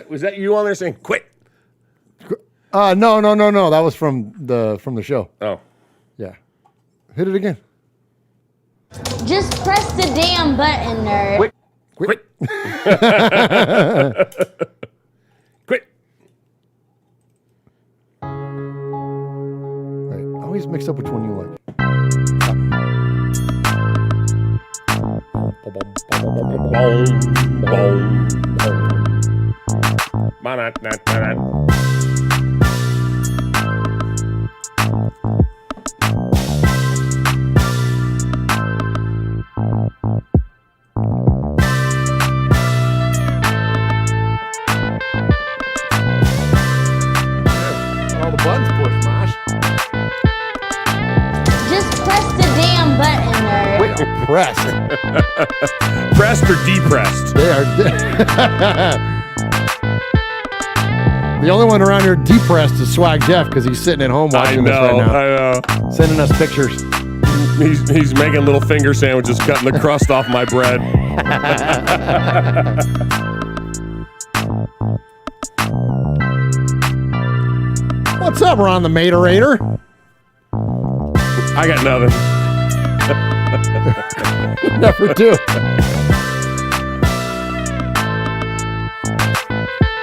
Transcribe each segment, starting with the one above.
Was that you on there saying quit? No. That was from the show. Oh. Yeah. Hit it again. Just press the damn button, nerd. Quit. Quit. Right. Always mix up which one you like. All the buttons pushed, Mosh. Just press the damn button, nerd. Wait, pressed. Pressed or depressed? They are. The only one around here depressed is Swag Jeff because he's sitting at home watching this right now. I know. Sending us pictures. He's making little finger sandwiches, cutting the crust off my bread. What's up, Ron the Materator? I got nothing. Never do.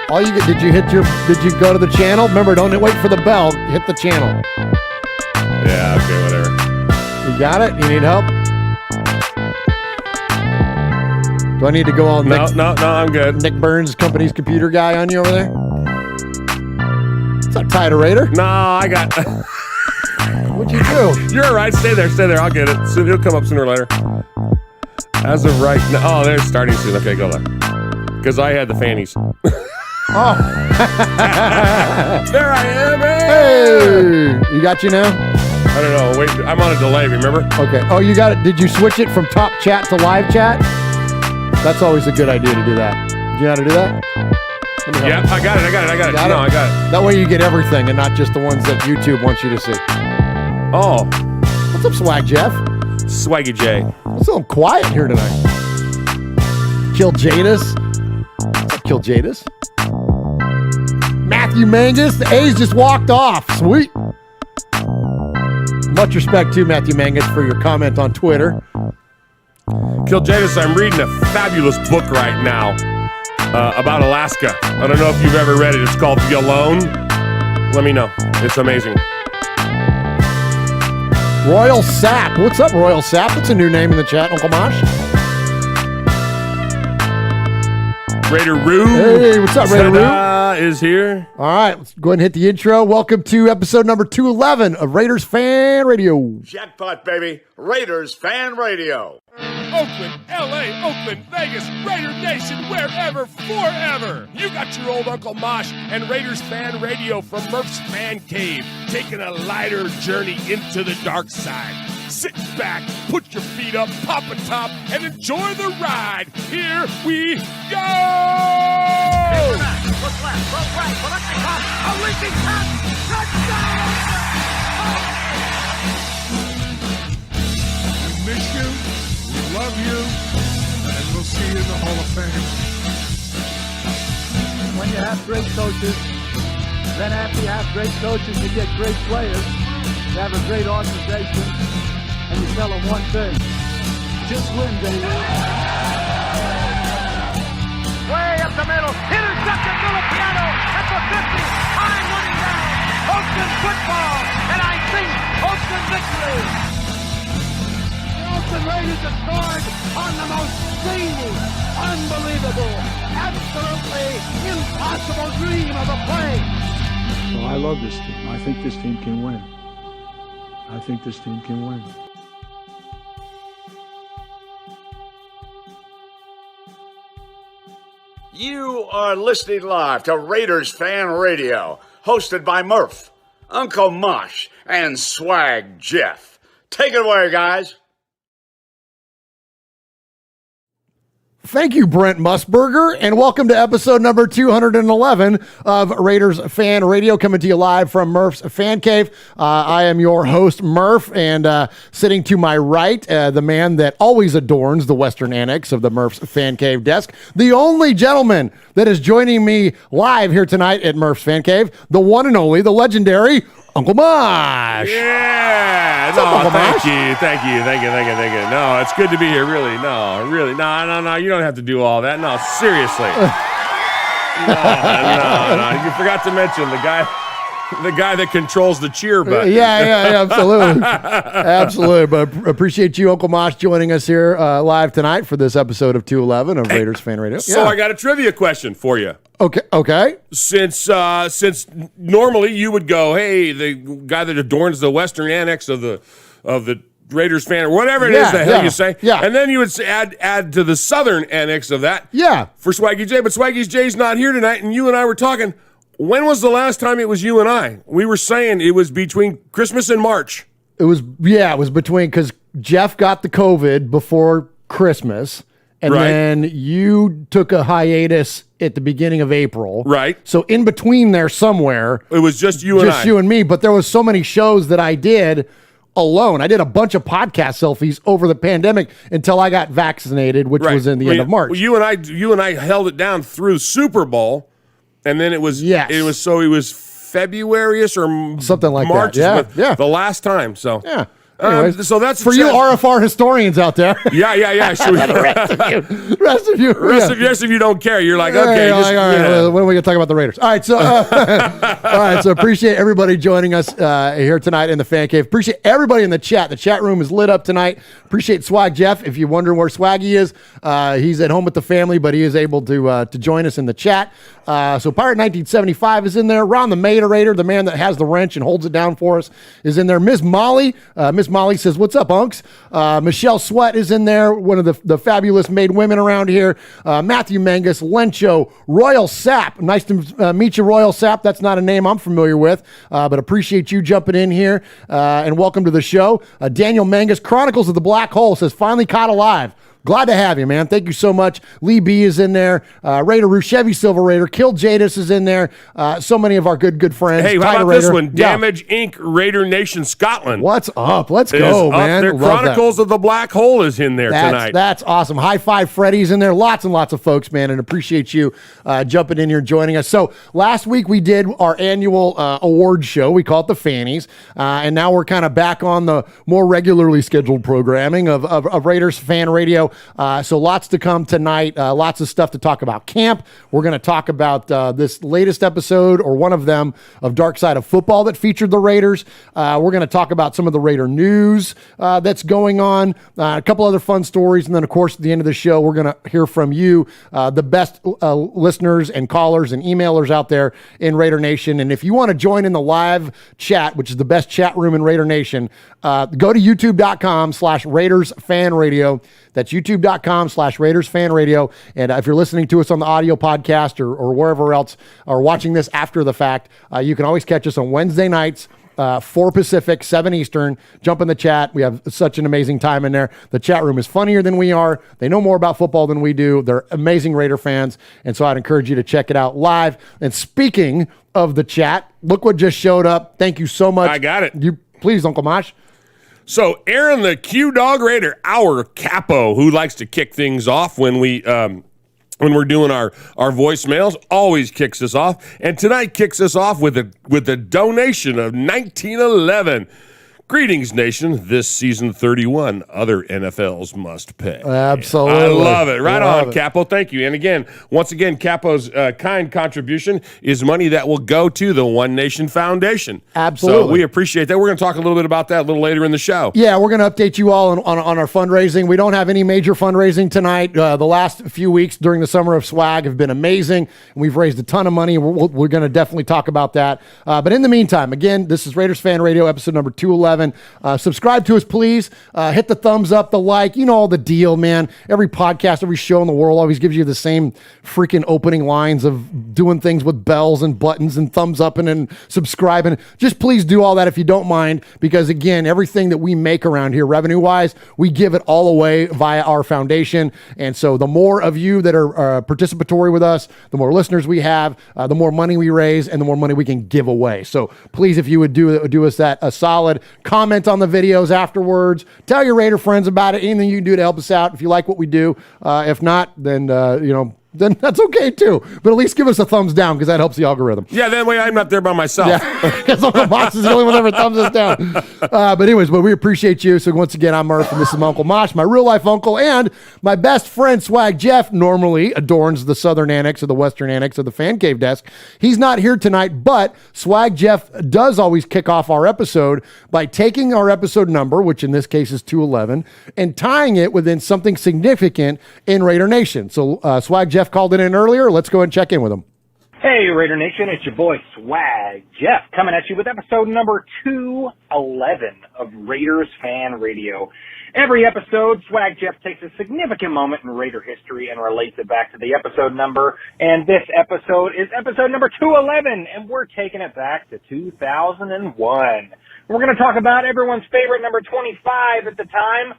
All you get, did you go to the channel? Remember, don't wait for the bell. Hit the channel. Yeah, okay, whatever. You got it? You need help? Do I need to go all No, I'm good. Nick Burns, company's computer guy on you over there? What's up, Tiderator? No, I got... What'd you do? You're all right. Stay there. I'll get it. Soon, it'll come up sooner or later. As of right now... Oh, they're starting soon. Okay, go there. Because I had the fannies. Oh. There I am. Hey! You got you now? I don't know. Wait, I'm on a delay, remember? Okay. Oh, you got it. Did you switch it from top chat to live chat? That's always a good idea to do that. Do you know how to do that? Yeah, I got it. I got it. I got it. That way you get everything and not just the ones that YouTube wants you to see. Oh. What's up, Swag Jeff? Swaggy J. What's so quiet here tonight? Kill Jadis. What's up, Kill Jadis? Matthew Mangus. The A's just walked off. Sweet. Much respect to Matthew Mangus for your comment on Twitter. Kill Jadis, I'm reading a fabulous book right now about Alaska. I don't know if you've ever read it. It's called The Alone. Let me know. It's amazing. Royal Sap. What's up, Royal Sap? What's a new name in the chat, Uncle Mosh? Raider Roo. Hey, what's up, Raider Roo? Is here. All right, let's go ahead and hit the intro. Welcome to episode number 211 of Raiders Fan Radio. Jackpot, baby. Raiders Fan Radio. Oakland, LA, Oakland, Vegas, Raider Nation, wherever, forever. You got your old Uncle Mosh and Raiders Fan Radio from Murph's Man Cave, taking a lighter journey into the dark side. Sit back, put your feet up, pop a top, and enjoy the ride. Here we go! Look left, look right, Velasquez, a leaping pass, touchdown! We miss you, we love you, and we'll see you in the Hall of Fame. When you have great coaches, then after you have great coaches, you get great players. You have a great organization, and you tell them one thing: just win, baby. Way up the middle, intercepted Filipiano at the 50, time running down. Oakland football, and I think Oakland victory. The Oakland Raiders have scored on the most seamless, unbelievable, absolutely impossible dream of a play. Well, I love this team. I think this team can win. You are listening live to Raiders Fan Radio, hosted by Murph, Uncle Mosh, and Swag Jeff. Take it away, guys. Thank you, Brent Musburger, and welcome to episode number 211 of Raiders Fan Radio, coming to you live from Murph's Fan Cave. I am your host, Murph, and sitting to my right, the man that always adorns the Western Annex of the Murph's Fan Cave desk, the only gentleman that is joining me live here tonight at Murph's Fan Cave, the one and only, the legendary Uncle Mosh. Yeah. What's up, Uncle Mosh? Thank you. No, it's good to be here. Really. No. You don't have to do all that. No, seriously. No. You forgot to mention the guy that controls the cheer button. Yeah, absolutely. Absolutely. But appreciate you, Uncle Mosh, joining us here live tonight for this episode of 211 of Raiders Fan Radio. So I got a trivia question for you. Okay. Since normally you would go, hey, the guy that adorns the Western Annex of the Raiders fan, or whatever it is the hell you say. Yeah. And then you would add to the Southern Annex of that. Yeah. For Swaggy J. But Swaggy J's not here tonight, and you and I were talking. When was the last time it was you and I? We were saying it was between Christmas and March. It was between, because Jeff got the COVID before Christmas. And then you took a hiatus at the beginning of April. Right. So in between there somewhere. It was just you and I. Just you and me. But there was so many shows that I did alone. I did a bunch of podcast selfies over the pandemic until I got vaccinated, which was in the end of March. Well, you and I held it down through Super Bowl, and then it was February-ish or something like March that. Yeah. The last time. So yeah. Anyways, so that's for you RFR historians out there. Yeah. The rest of you don't care. You're like, okay. All right, when are we going to talk about the Raiders? All right, so appreciate everybody joining us here tonight in the Fan Cave. Appreciate everybody in the chat. The chat room is lit up tonight. Appreciate Swag Jeff. If you're wondering where Swaggy is, he's at home with the family, but he is able to join us in the chat. So Pirate 1975 is in there. Ron the Materator, the man that has the wrench and holds it down for us, is in there. Miss Molly says, "What's up, Unks?" Michelle Sweat is in there, one of the fabulous maid women around here. Matthew Mangus, Lencho, Royal Sap. Nice to meet you, Royal Sap. That's not a name I'm familiar with, but appreciate you jumping in here, and welcome to the show. Daniel Mangus, Chronicles of the Black Hole, says, "Finally caught alive." Glad to have you, man. Thank you so much. Lee B is in there. Raider Roo, Chevy Silver Raider, Kill Jadis is in there. So many of our good friends. Hey, how about this one? Damage Inc. Raider Nation Scotland. What's up? Let's go, man. Their Chronicles of the Black Hole is in there tonight. That's awesome. High Five Freddy's in there. Lots and lots of folks, man, and appreciate you jumping in here and joining us. So last week we did our annual award show. We call it the Fannies, and now we're kind of back on the more regularly scheduled programming of Raiders Fan Radio. So lots to come tonight. Lots of stuff to talk about camp. We're going to talk about this latest episode, or one of them, of Dark Side of Football that featured the Raiders. We're going to talk about some of the Raider news that's going on, a couple other fun stories, and then, of course, at the end of the show, we're going to hear from you, the best listeners and callers and emailers out there in Raider Nation. And if you want to join in the live chat, which is the best chat room in Raider Nation, go to youtube.com/Raiders Fan Radio. That's youtube.com/Raiders Fan Radio. And if you're listening to us on the audio podcast or wherever else, or watching this after the fact, you can always catch us on Wednesday nights, 4 Pacific, 7 Eastern. Jump in the chat. We have such an amazing time in there. The chat room is funnier than we are. They know more about football than we do. They're amazing Raider fans. And so I'd encourage you to check it out live. And speaking of the chat, look what just showed up. Thank you so much. I got it. You please, Uncle Mosh. So Aaron, the Q-Dog Raider, our capo, who likes to kick things off when we're doing our voicemails, always kicks us off. And tonight kicks us off with a donation of 1911. Greetings, nation. This season 31, other NFLs must pay. Absolutely. I love it. Right love on, it. Capo. Thank you. And once again, Capo's kind contribution is money that will go to the One Nation Foundation. Absolutely. So we appreciate that. We're going to talk a little bit about that a little later in the show. Yeah, we're going to update you all on our fundraising. We don't have any major fundraising tonight. The last few weeks during the Summer of Swag have been amazing. We've raised a ton of money. We're going to definitely talk about that. But in the meantime, again, this is Raiders Fan Radio, episode number 211. Subscribe to us, please. Hit the thumbs up, the like. You know all the deal, man. Every podcast, every show in the world always gives you the same freaking opening lines of doing things with bells and buttons and thumbs up and subscribing. Just please do all that if you don't mind, because again, everything that we make around here revenue-wise, we give it all away via our foundation. And so the more of you that are participatory with us, the more listeners we have, the more money we raise, and the more money we can give away. So please, if you would do us a solid, comment on the videos afterwards, tell your Raider friends about it, anything you can do to help us out if you like what we do. If not, then then that's okay too. But at least give us a thumbs down, because that helps the algorithm. Yeah, that way I'm not there by myself. Yeah, because Uncle Mosh is the only one that ever thumbs us down. But we appreciate you. So once again, I'm Murph, and this is my Uncle Mosh, my real life uncle, and my best friend, Swag Jeff, normally adorns the southern annex or the western annex of the Fan Cave desk. He's not here tonight, but Swag Jeff does always kick off our episode by taking our episode number, which in this case is 211, and tying it within something significant in Raider Nation. So Swag Jeff called it in earlier. Let's go and check in with him. Hey, Raider Nation, it's your boy Swag Jeff coming at you with episode number 211 of Raiders Fan Radio. Every episode, Swag Jeff takes a significant moment in Raider history and relates it back to the episode number. And this episode is episode number 211, and we're taking it back to 2001. We're going to talk about everyone's favorite number 25 at the time,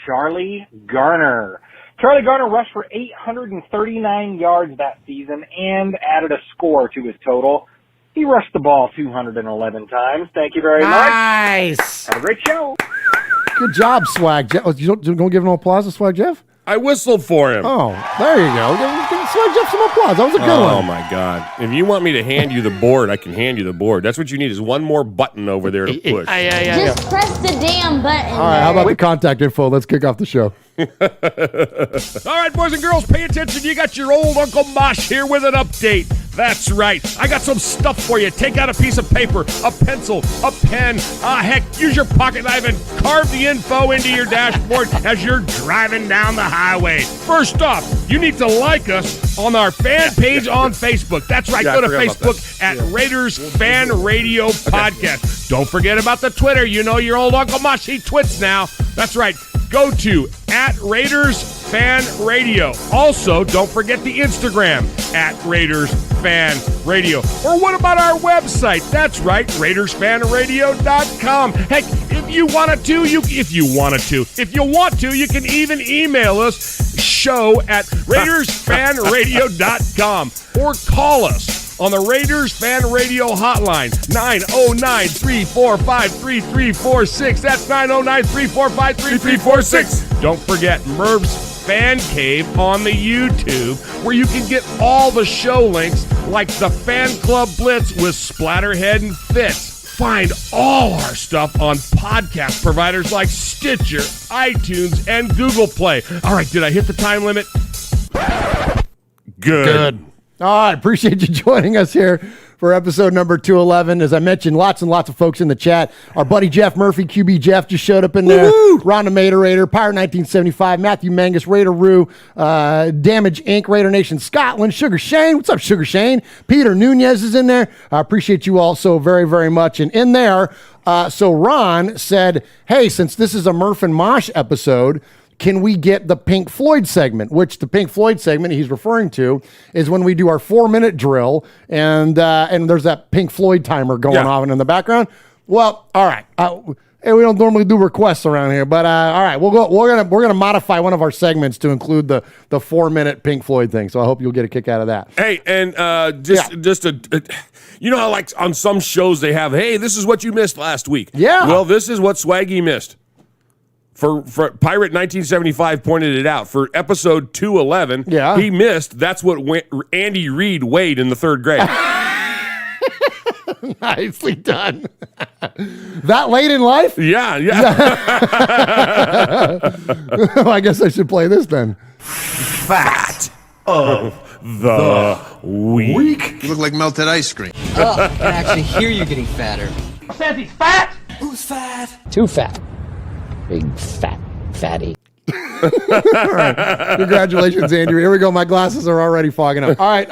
Charlie Garner. Charlie Garner rushed for 839 yards that season and added a score to his total. He rushed the ball 211 times. Thank you very much. Nice. Have a great show. Good job, Swag Jeff. You don't give no applause to Swag Jeff? I whistled for him. Oh, there you go. Give Swag Jeff some applause. That was a good one. Oh, my God. If you want me to hand you the board, I can hand you the board. That's what you need, is one more button over there to push. Just press the damn button. All right, how about the contact info? Let's kick off the show. All right, boys and girls, pay attention. You got your old Uncle Mosh here with an update. That's right. I got some stuff for you. Take out a piece of paper, a pencil, a pen. Heck, use your pocket knife and carve the info into your dashboard as you're driving down the highway. First off, you need to like us on our fan page on Facebook. That's right. Yeah, Go to I forgot about Facebook at Raiders Fan Radio Podcast. Don't forget about the Twitter. You know your old Uncle Mosh, he twits now. That's right. Go to at Raiders Fan Radio. Also, don't forget the Instagram at Raiders Fan Radio. Or what about our website? That's right, RaidersFanRadio.com. Heck, if you want to, you can even email us, show at RaidersFanRadio.com, or call us on the Raiders Fan Radio hotline, 909-345-3346. That's 909-345-3346. Don't forget Merv's Fan Cave on the YouTube, where you can get all the show links like the Fan Club Blitz with Splatterhead and Fitz. Find all our stuff on podcast providers like Stitcher, iTunes, and Google Play. All right, did I hit the time limit? Good. All right, appreciate you joining us here for episode number 211. As I mentioned, lots and lots of folks in the chat. Our buddy Jeff Murphy, QB Jeff, just showed up in there. Woo-hoo! Rhonda Mater Raider, Pirate 1975, Matthew Mangus, Raider Roo, Damage Inc., Raider Nation Scotland, Sugar Shane. What's up, Sugar Shane? Peter Nunez is in there. I appreciate you all so very, very much. And in there, so Ron said, hey, since this is a Murph and Mosh episode, can we get the Pink Floyd segment? Which the Pink Floyd segment he's referring to is when we do our 4-minute drill, and there's that Pink Floyd timer going on in the background. Well, all right. We don't normally do requests around here, but all right, we're gonna modify one of our segments to include the 4-minute Pink Floyd thing. So I hope you'll get a kick out of that. Hey, and you know how like on some shows they have, hey, this is what you missed last week. Yeah. Well, this is what Swaggy missed. For Pirate 1975 pointed it out. For episode 211, he missed. That's what Andy Reid weighed in the 3rd grade. Nicely done. That late in life? Yeah. Well, I guess I should play this then. Fact of the week. You look like melted ice cream. Oh, I can actually hear you getting fatter. Says he's fat. Who's fat? Too fat. Big fat fatty. All right. Congratulations, Andrew. Here we go. My glasses are already fogging up. All right.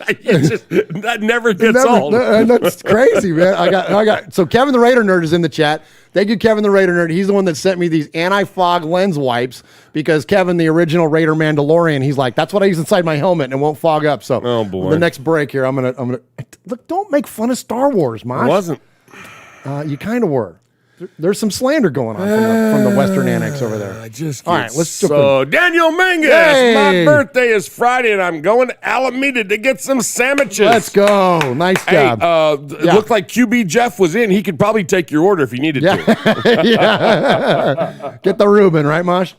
That never gets old. That's crazy, man. So Kevin the Raider Nerd is in the chat. Thank you, Kevin the Raider Nerd. He's the one that sent me these anti-fog lens wipes because Kevin, the original Raider Mandalorian, he's like, that's what I use inside my helmet and it won't fog up. So oh boy. The next break here, I'm gonna look. Don't make fun of Star Wars, Mosh. I wasn't. You kind of were. There's some slander going on from the Western Annex over there. All right, let's jump in. Daniel Mangus, my birthday is Friday, and I'm going to Alameda to get some sandwiches. Let's go. Nice job. It looked like QB Jeff was in. He could probably take your order if he needed to. Yeah. Get the Reuben, right, Mosh?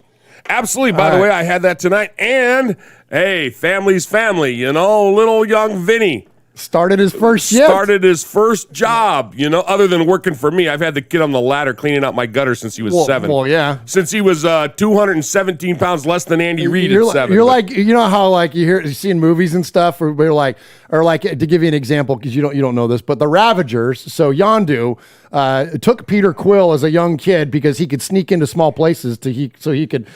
Absolutely. By the way, I had that tonight. And, hey, family's family, little young Vinny. Started his first shift. Started his first job, other than working for me. I've had the kid on the ladder cleaning out my gutter since he was 7. Well, yeah. Since he was 217 pounds less than Andy Reid at 7. You're like, how you see in movies and stuff, or to give you an example, because you don't know this, but the Ravagers, so Yondu took Peter Quill as a young kid because he could sneak into small places so he could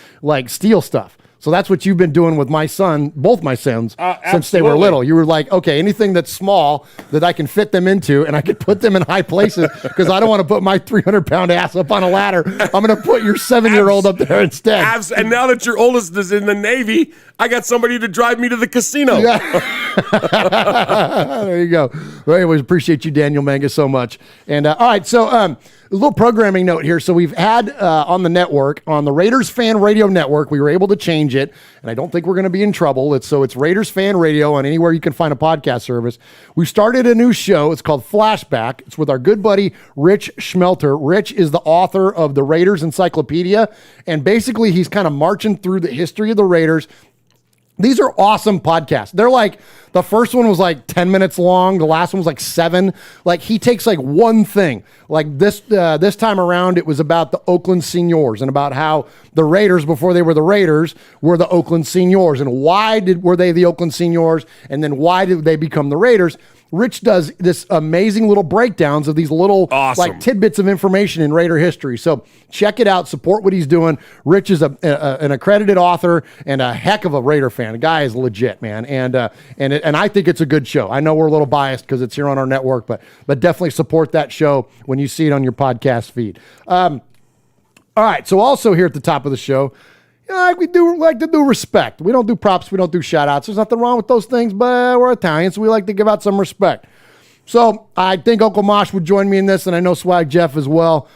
steal stuff. So that's what you've been doing with my son, both my sons, since they were little. You were like, okay, anything that's small that I can fit them into and I can put them in high places because I don't want to put my 300-pound ass up on a ladder. I'm going to put your 7-year-old up there instead. And now that your oldest is in the Navy, I got somebody to drive me to the casino. Yeah. There you go. Well, anyways, appreciate you, Daniel Mangus, so much. And all right, so a little programming note here. So we've had on the network, on the Raiders Fan Radio Network, we were able to change it, and I don't think we're going to be in trouble. It's Raiders Fan Radio on anywhere you can find a podcast service. We started a new show. It's called Flashback. It's with our good buddy Rich Schmelter. Rich is the author of the Raiders Encyclopedia, and basically he's kind of marching through the history of the Raiders. These are awesome podcasts. They're like, the first one was like 10 minutes long. The last one was like 7. Like he takes like one thing. Like this time around, it was about the Oakland Seniors and about how the Raiders, before they were the Raiders, were the Oakland Seniors and why were they the Oakland Seniors and then why did they become the Raiders? Rich does this amazing little breakdowns of these little like tidbits of information in Raider history. So check it out. Support what he's doing. Rich is an accredited author and a heck of a Raider fan. The guy is legit, man. And I think it's a good show. I know we're a little biased because it's here on our network, but definitely support that show when you see it on your podcast feed. All right. So also here at the top of the show, we do like to do respect. We don't do props. We don't do shout outs. There's nothing wrong with those things, but we're Italian, so we like to give out some respect. So I think Uncle Mosh would join me in this, and I know Swag Jeff as well.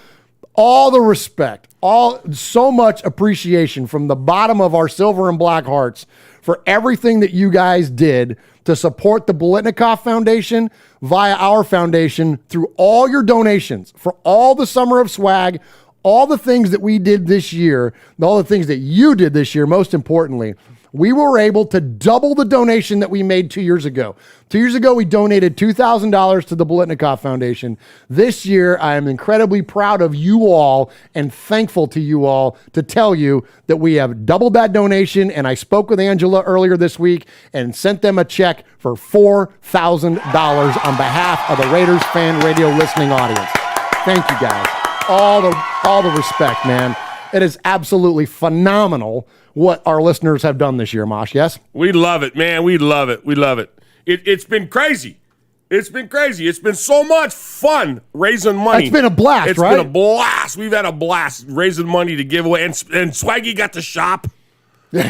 All the respect, so much appreciation from the bottom of our silver and black hearts for everything that you guys did to support the Bolitnikoff Foundation via our foundation through all your donations for all the Summer of Swag, all the things that we did this year, all the things that you did this year, most importantly. We were able to double the donation that we made 2 years ago. 2 years ago, we donated $2,000 to the Bolitnikoff Foundation. This year, I am incredibly proud of you all and thankful to you all to tell you that we have doubled that donation. And I spoke with Angela earlier this week and sent them a check for $4,000 on behalf of the Raiders Fan Radio listening audience. Thank you, guys. All the respect, man. It is absolutely phenomenal what our listeners have done this year, Mosh, yes? We love it, man. We love it. We love it. It's been crazy. It's been crazy. It's been so much fun raising money. It's been a blast, right? It's been a blast. We've had a blast raising money to give away. And Swaggy got to shop. Yeah.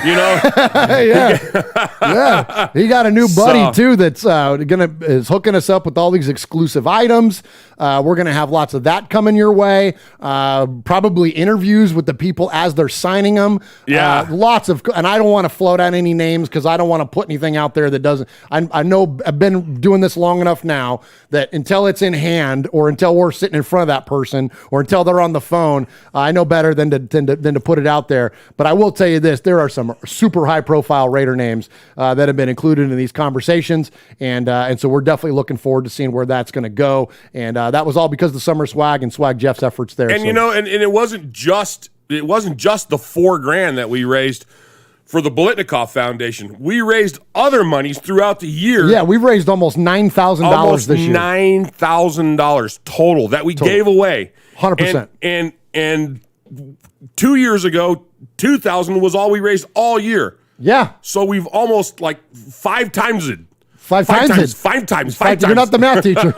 He got a new buddy too that's is hooking us up with all these exclusive items. We're gonna have lots of that coming your way. Probably interviews with the people as they're signing them. Yeah, lots of, and I don't want to float out any names because I don't want to put anything out there that doesn't. I know I've been doing this long enough now that until it's in hand or until we're sitting in front of that person or until they're on the phone, I know better than to put it out there. But I will tell you this: there are some super high profile Raider names that have been included in these conversations. And so we're definitely looking forward to seeing where that's going to go. And that was all because of the Summer Swag and Swag Jeff's efforts there. And and it wasn't just the $4,000 that we raised for the Bolitnikoff Foundation. We raised other monies throughout the year. Yeah, we've raised almost $9,000 this year. $9,000 total that we gave away. 100%. And 2 years ago, $2,000 was all we raised all year. Yeah. So we've almost like 5 times it. Five times. You're not the math teacher.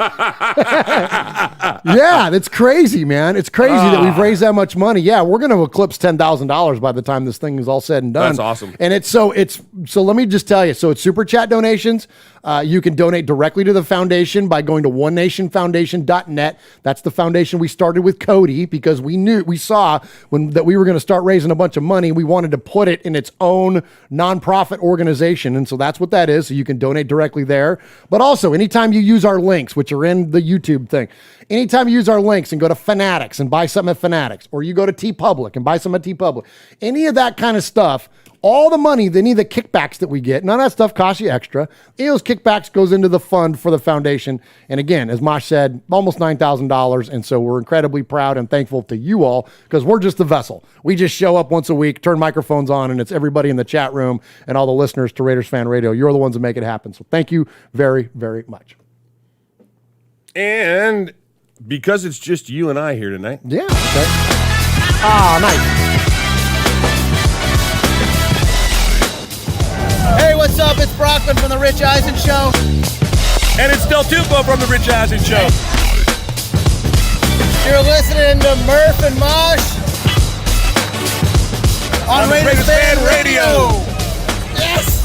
Yeah, that's crazy, man. It's crazy that we've raised that much money. Yeah, we're going to eclipse $10,000 by the time this thing is all said and done. That's awesome. And so let me just tell you. So it's super chat donations. You can donate directly to the foundation by going to onenationfoundation.net. That's the foundation we started with Cody because we saw that we were going to start raising a bunch of money. We wanted to put it in its own nonprofit organization. And so that's what that is. So you can donate directly there. But also, anytime you use our links, which are in the YouTube thing, anytime you use our links and go to Fanatics and buy something at Fanatics, or you go to TeePublic and buy something at TeePublic, any of that kind of stuff, all the money, any of the kickbacks that we get, none of that stuff costs you extra. Any of those kickbacks goes into the fund for the foundation. And again, as Mosh said, almost $9,000. And so we're incredibly proud and thankful to you all because we're just the vessel. We just show up once a week, turn microphones on, and it's everybody in the chat room and all the listeners to Raiders Fan Radio. You're the ones that make it happen. So thank you very, very much. And because it's just you and I here tonight. Yeah. Okay. Nice. Hey, what's up? It's Brockman from The Rich Eisen Show. And it's Del Tufo from The Rich Eisen Show. You're listening to Murph and Mosh on Raiders Fan Radio. Yes!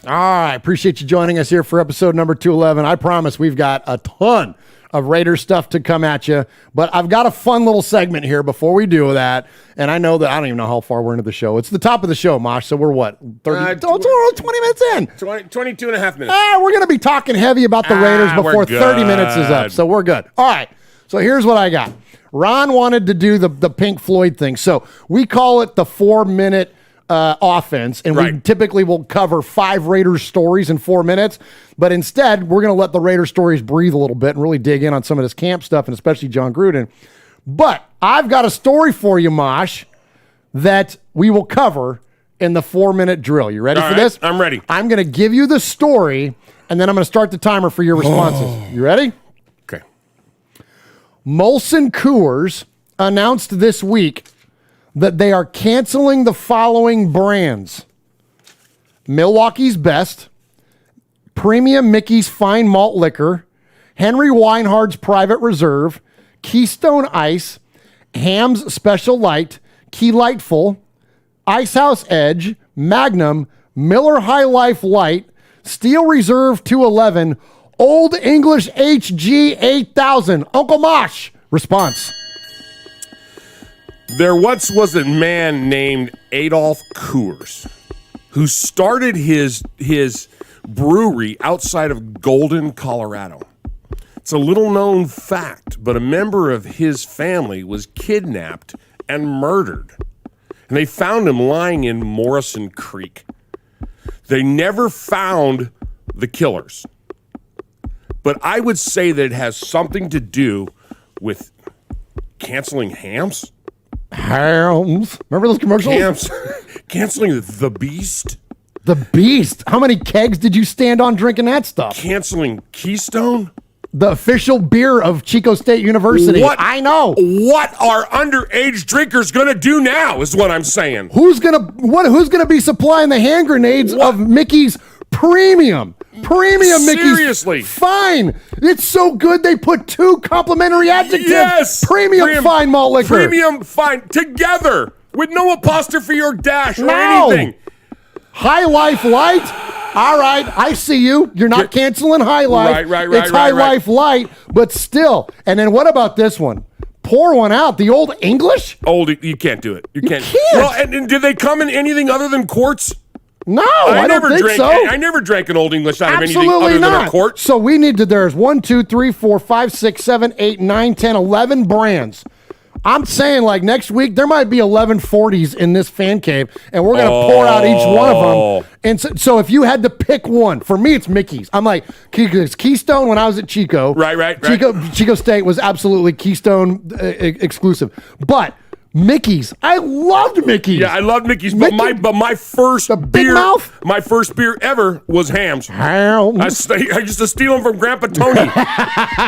All right. Appreciate you joining us here for episode number 211. I promise we've got a ton of Raiders stuff to come at you, but I've got a fun little segment here before we do that. And I know that I don't even know how far we're into the show. It's the top of the show, Mosh. So we're what? 30, 20 minutes in. 22 and a half minutes. We're going to be talking heavy about the Raiders before 30 minutes is up. So we're good. All right. So here's what I got. Ron wanted to do the Pink Floyd thing. So we call it the 4-minute offense, and we typically will cover 5 Raiders stories in 4 minutes, but instead we're going to let the Raiders stories breathe a little bit and really dig in on some of this camp stuff, and especially John Gruden. But I've got a story for you, Mosh, that we will cover in the 4-minute drill. You ready for this? I'm ready. I'm going to give you the story, and then I'm going to start the timer for your responses. You ready? Okay. Molson Coors announced this week that they are canceling the following brands: Milwaukee's Best, Premium Mickey's Fine Malt Liquor, Henry Weinhard's Private Reserve, Keystone Ice, Ham's Special Light, Key Lightful, Icehouse Edge, Magnum, Miller High Life Light, Steel Reserve 211, Old English HG 8000. Uncle Mosh, response. There once was a man named Adolf Coors who started his brewery outside of Golden, Colorado. It's a little known fact, but a member of his family was kidnapped and murdered. And they found him lying in Morrison Creek. They never found the killers. But I would say that it has something to do with canceling Hams. Hams. Remember those commercials? Hams. Canceling the Beast. The Beast. How many kegs did you stand on drinking that stuff? Canceling Keystone. The official beer of Chico State University. What? I know. What are underage drinkers going to do now is what I'm saying. Who's gonna be supplying the hand grenades of Mickey's Premium Mickey's? Seriously. Fine. It's so good they put 2 complimentary adjectives. Yes. Premium Fine Malt Liquor. Premium Fine. Together. With no apostrophe or dash or anything. High Life Light. All right. I see you. You're not canceling High Life. Right. It's High Life Light, but still. And then what about this one? Pour one out. The Old English? You can't do it. You can't. Well, and did they come in anything other than quarts? No, I don't think so. I never drank an Old English out of anything other than a quart. So we need to, there's 1, 2, 3, 4, 5, 6, 7, 8, 9, 10, 11 brands. I'm saying like next week, there might be 11 40s in this fan cave, and we're going to pour out each one of them. And so if you had to pick one, for me, it's Mickey's. I'm like, Keystone when I was at Chico. Right. Chico State was absolutely Keystone exclusive. But Mickey's. I loved Mickey's. Yeah, I loved Mickey's, but my first beer, my first beer ever was Hams. Hams. I used to steal them from Grandpa Tony.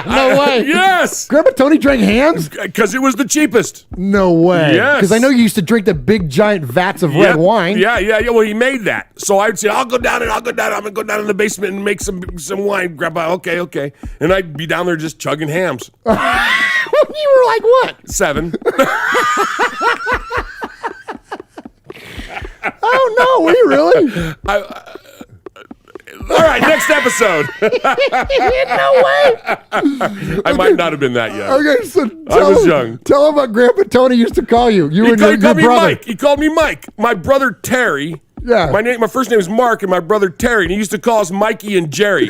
No way. Yes. Grandpa Tony drank Hams? Because it was the cheapest. No way. Yes. Because I know you used to drink the big giant vats of red wine. Yeah. Well, he made that. So I'd say, I'll go down. I'm going to go down in the basement and make some wine. Grandpa, okay. And I'd be down there just chugging Hams. You were like what? 7. Oh, no. Were you really? All right, next episode. No way. I might not have been that young. Okay, so I was young. Tell him what Grandpa Tony used to call you. You He and your called me brother. Mike. He called me Mike. My brother Terry. Yeah. My first name is Mark, and my brother Terry, and he used to call us Mikey and Jerry.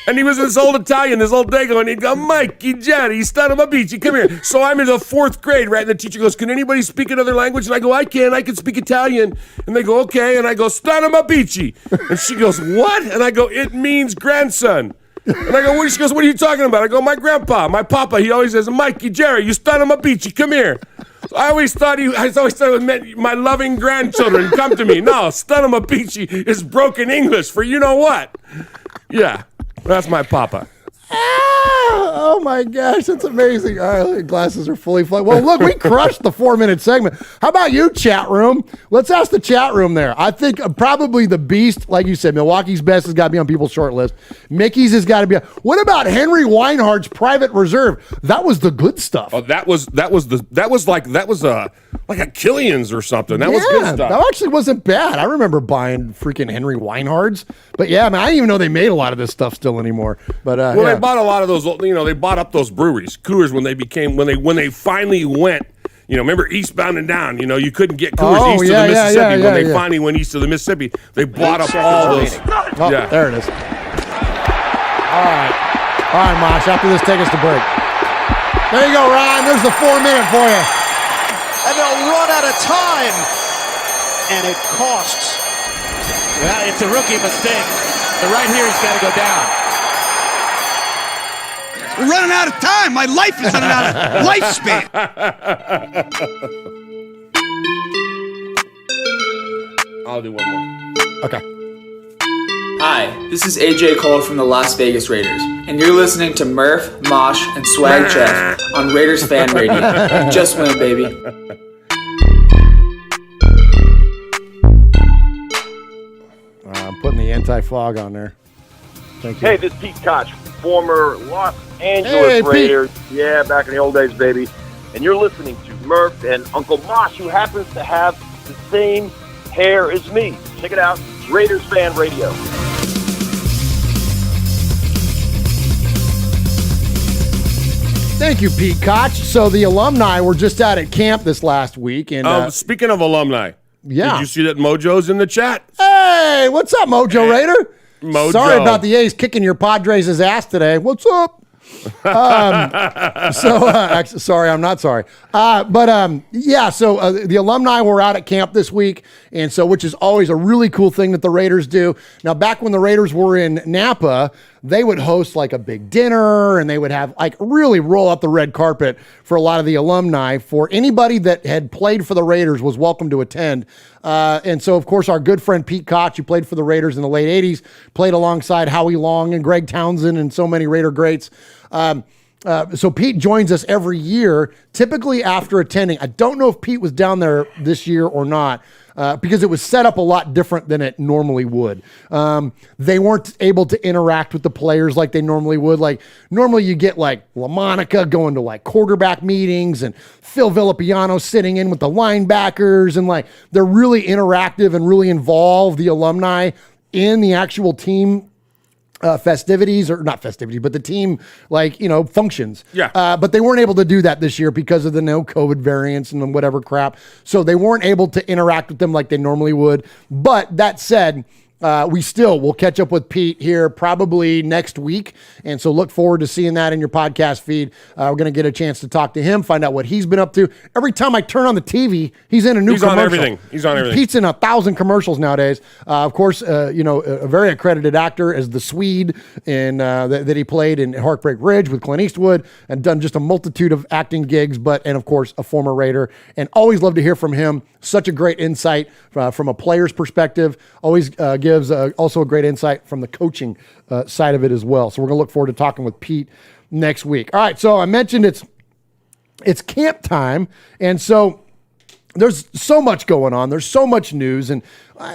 And he was this old Italian, this old dago, and he'd go, Mikey, Jerry, son of a beachy, come here. So I'm in the 4th grade, right? And the teacher goes, can anybody speak another language? And I go, I can speak Italian. And they go, okay. And I go, son of a beachy. And she goes, what? And I go, it means grandson. And I go, she goes, what are you talking about? I go, my grandpa, my papa, he always says, Mikey, Jerry, you son of a beachy, come here. So I always thought it meant my loving grandchildren come to me. No, son of a beachy is broken English for you know what. Yeah. That's my papa. Oh my gosh, that's amazing. All right, glasses are fully flooded. Well, look, we crushed the 4-minute segment. How about you, chat room? Let's ask the chat room there. I think probably the beast, like you said, Milwaukee's best has got to be on people's short list. Mickey's has got to be. What about Henry Weinhardt's Private Reserve? That was the good stuff. Oh, that was like a Killian's or something. That was good stuff. That actually wasn't bad. I remember buying freaking Henry Weinhardt's. But yeah, man, I didn't even know they made a lot of this stuff still anymore. But they bought a lot of those. They bought up those breweries, Coors, when they finally went. Remember eastbound and down. You couldn't get Coors east of the Mississippi. When they finally went east of the Mississippi, they bought up all those. Oh, yeah, there it is. All right, Mosh. After this, take us to break. There you go, Ryan. There's the 4-minute for you. And they'll run out of time. And it costs. Well, it's a rookie mistake. The right here's got to go down. We're running out of time. My life is running out of lifespan. I'll do one more. Okay. Hi, this is AJ Cole from the Las Vegas Raiders, and you're listening to Murph, Mosh, and Swag Jeff on Raiders Fan Radio. Just win, baby. I'm putting the anti-fog on there. Thank you. Hey, this is Pete Koch, former Los Angeles Raiders. Pete. Yeah, back in the old days, baby. And you're listening to Murph and Uncle Mosh, who happens to have the same hair as me. Check it out, Raiders Fan Radio. Thank you, Pete Koch. So the alumni were just out at camp this last week. And speaking of alumni, did you see that Mojo's in the chat? Hey, what's up, Mojo Raider? Mojo. Sorry about the A's kicking your Padres' ass today. What's up? Actually, sorry, I'm not sorry. So the alumni were out at camp this week, and so which is always a really cool thing that the Raiders do. Now, back when the Raiders were in Napa, they would host like a big dinner, and they would have like really roll out the red carpet for a lot of the alumni. For anybody that had played for the Raiders was welcome to attend. And so, of course, our good friend Pete Koch, who played for the Raiders in the late 80s, played alongside Howie Long and Greg Townsend and so many Raider greats. So Pete joins us every year, typically after attending. I don't know if Pete was down there this year or not, because it was set up a lot different than it normally would. They weren't able to interact with the players like they normally would. Like normally you get like LaMonica going to like quarterback meetings and Phil Villapiano sitting in with the linebackers, and like they're really interactive and really involved, the alumni, in the actual team festivities, or not festivities, but the team, functions. Yeah. But they weren't able to do that this year because of the no COVID variants and whatever crap. So they weren't able to interact with them like they normally would. But that said, we'll catch up with Pete here probably next week. And so look forward to seeing that in your podcast feed. We're going to get a chance to talk to him, find out what he's been up to. Every time I turn on the TV, he's in a new commercial. He's on everything. Pete's in 1,000 commercials nowadays. Of course, a very accredited actor as the Swede that he played in Heartbreak Ridge with Clint Eastwood, and done just a multitude of acting gigs, and of course, a former Raider. And always love to hear from him. Such a great insight from a player's perspective. Always gives also a great insight from the coaching side of it as well. So we're going to look forward to talking with Pete next week. All right, so I mentioned it's camp time, and so there's so much going on. There's so much news, and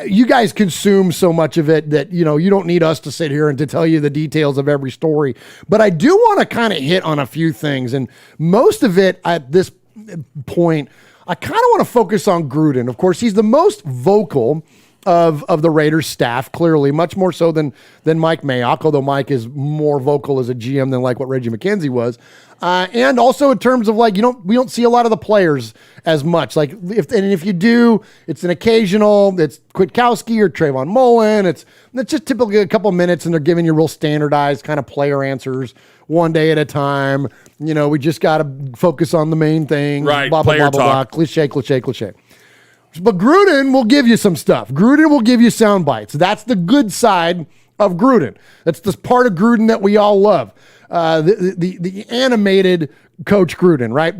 you guys consume so much of it that, you don't need us to sit here and to tell you the details of every story. But I do want to kind of hit on a few things, and most of it at this point, I kind of want to focus on Gruden. Of course, he's the most vocal of the Raiders staff, clearly, much more so than Mike Mayock, although Mike is more vocal as a GM than like what Reggie McKenzie was. And also in terms of we don't see a lot of the players as much. Like if you do, it's an occasional, it's Kwiatkowski or Trayvon Mullen. It's just typically a couple minutes, and they're giving you real standardized kind of player answers one day at a time. We just got to focus on the main thing. Right. Blah, blah, Player blah, blah, blah. talk. Cliche. But Gruden will give you some stuff. Gruden will give you sound bites. That's the good side of Gruden. That's this part of Gruden that we all love. The animated Coach Gruden, right?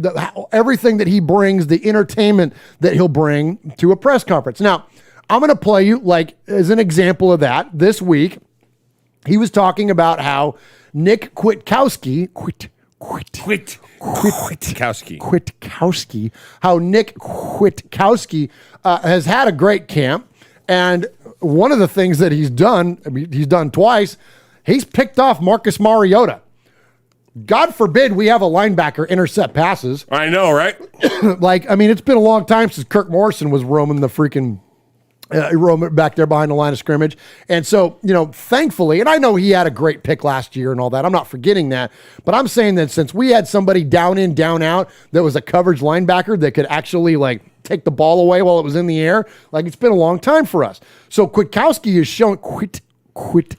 Everything that he brings, the entertainment that he'll bring to a press conference. Now, I'm going to play you, as an example of that, this week, he was talking about how Nick Kwiatkowski, how Nick Kwiatkowski has had a great camp. And one of the things that he's done twice, he's picked off Marcus Mariota. God forbid we have a linebacker intercept passes. I know, right? It's been a long time since Kirk Morrison was roaming the freaking roaming back there behind the line of scrimmage. And so, thankfully, and I know he had a great pick last year and all that. I'm not forgetting that. But I'm saying that since we had somebody down in, down out that was a coverage linebacker that could actually take the ball away while it was in the air, it's been a long time for us. So Kwiatkowski is showing Kwiatkowski.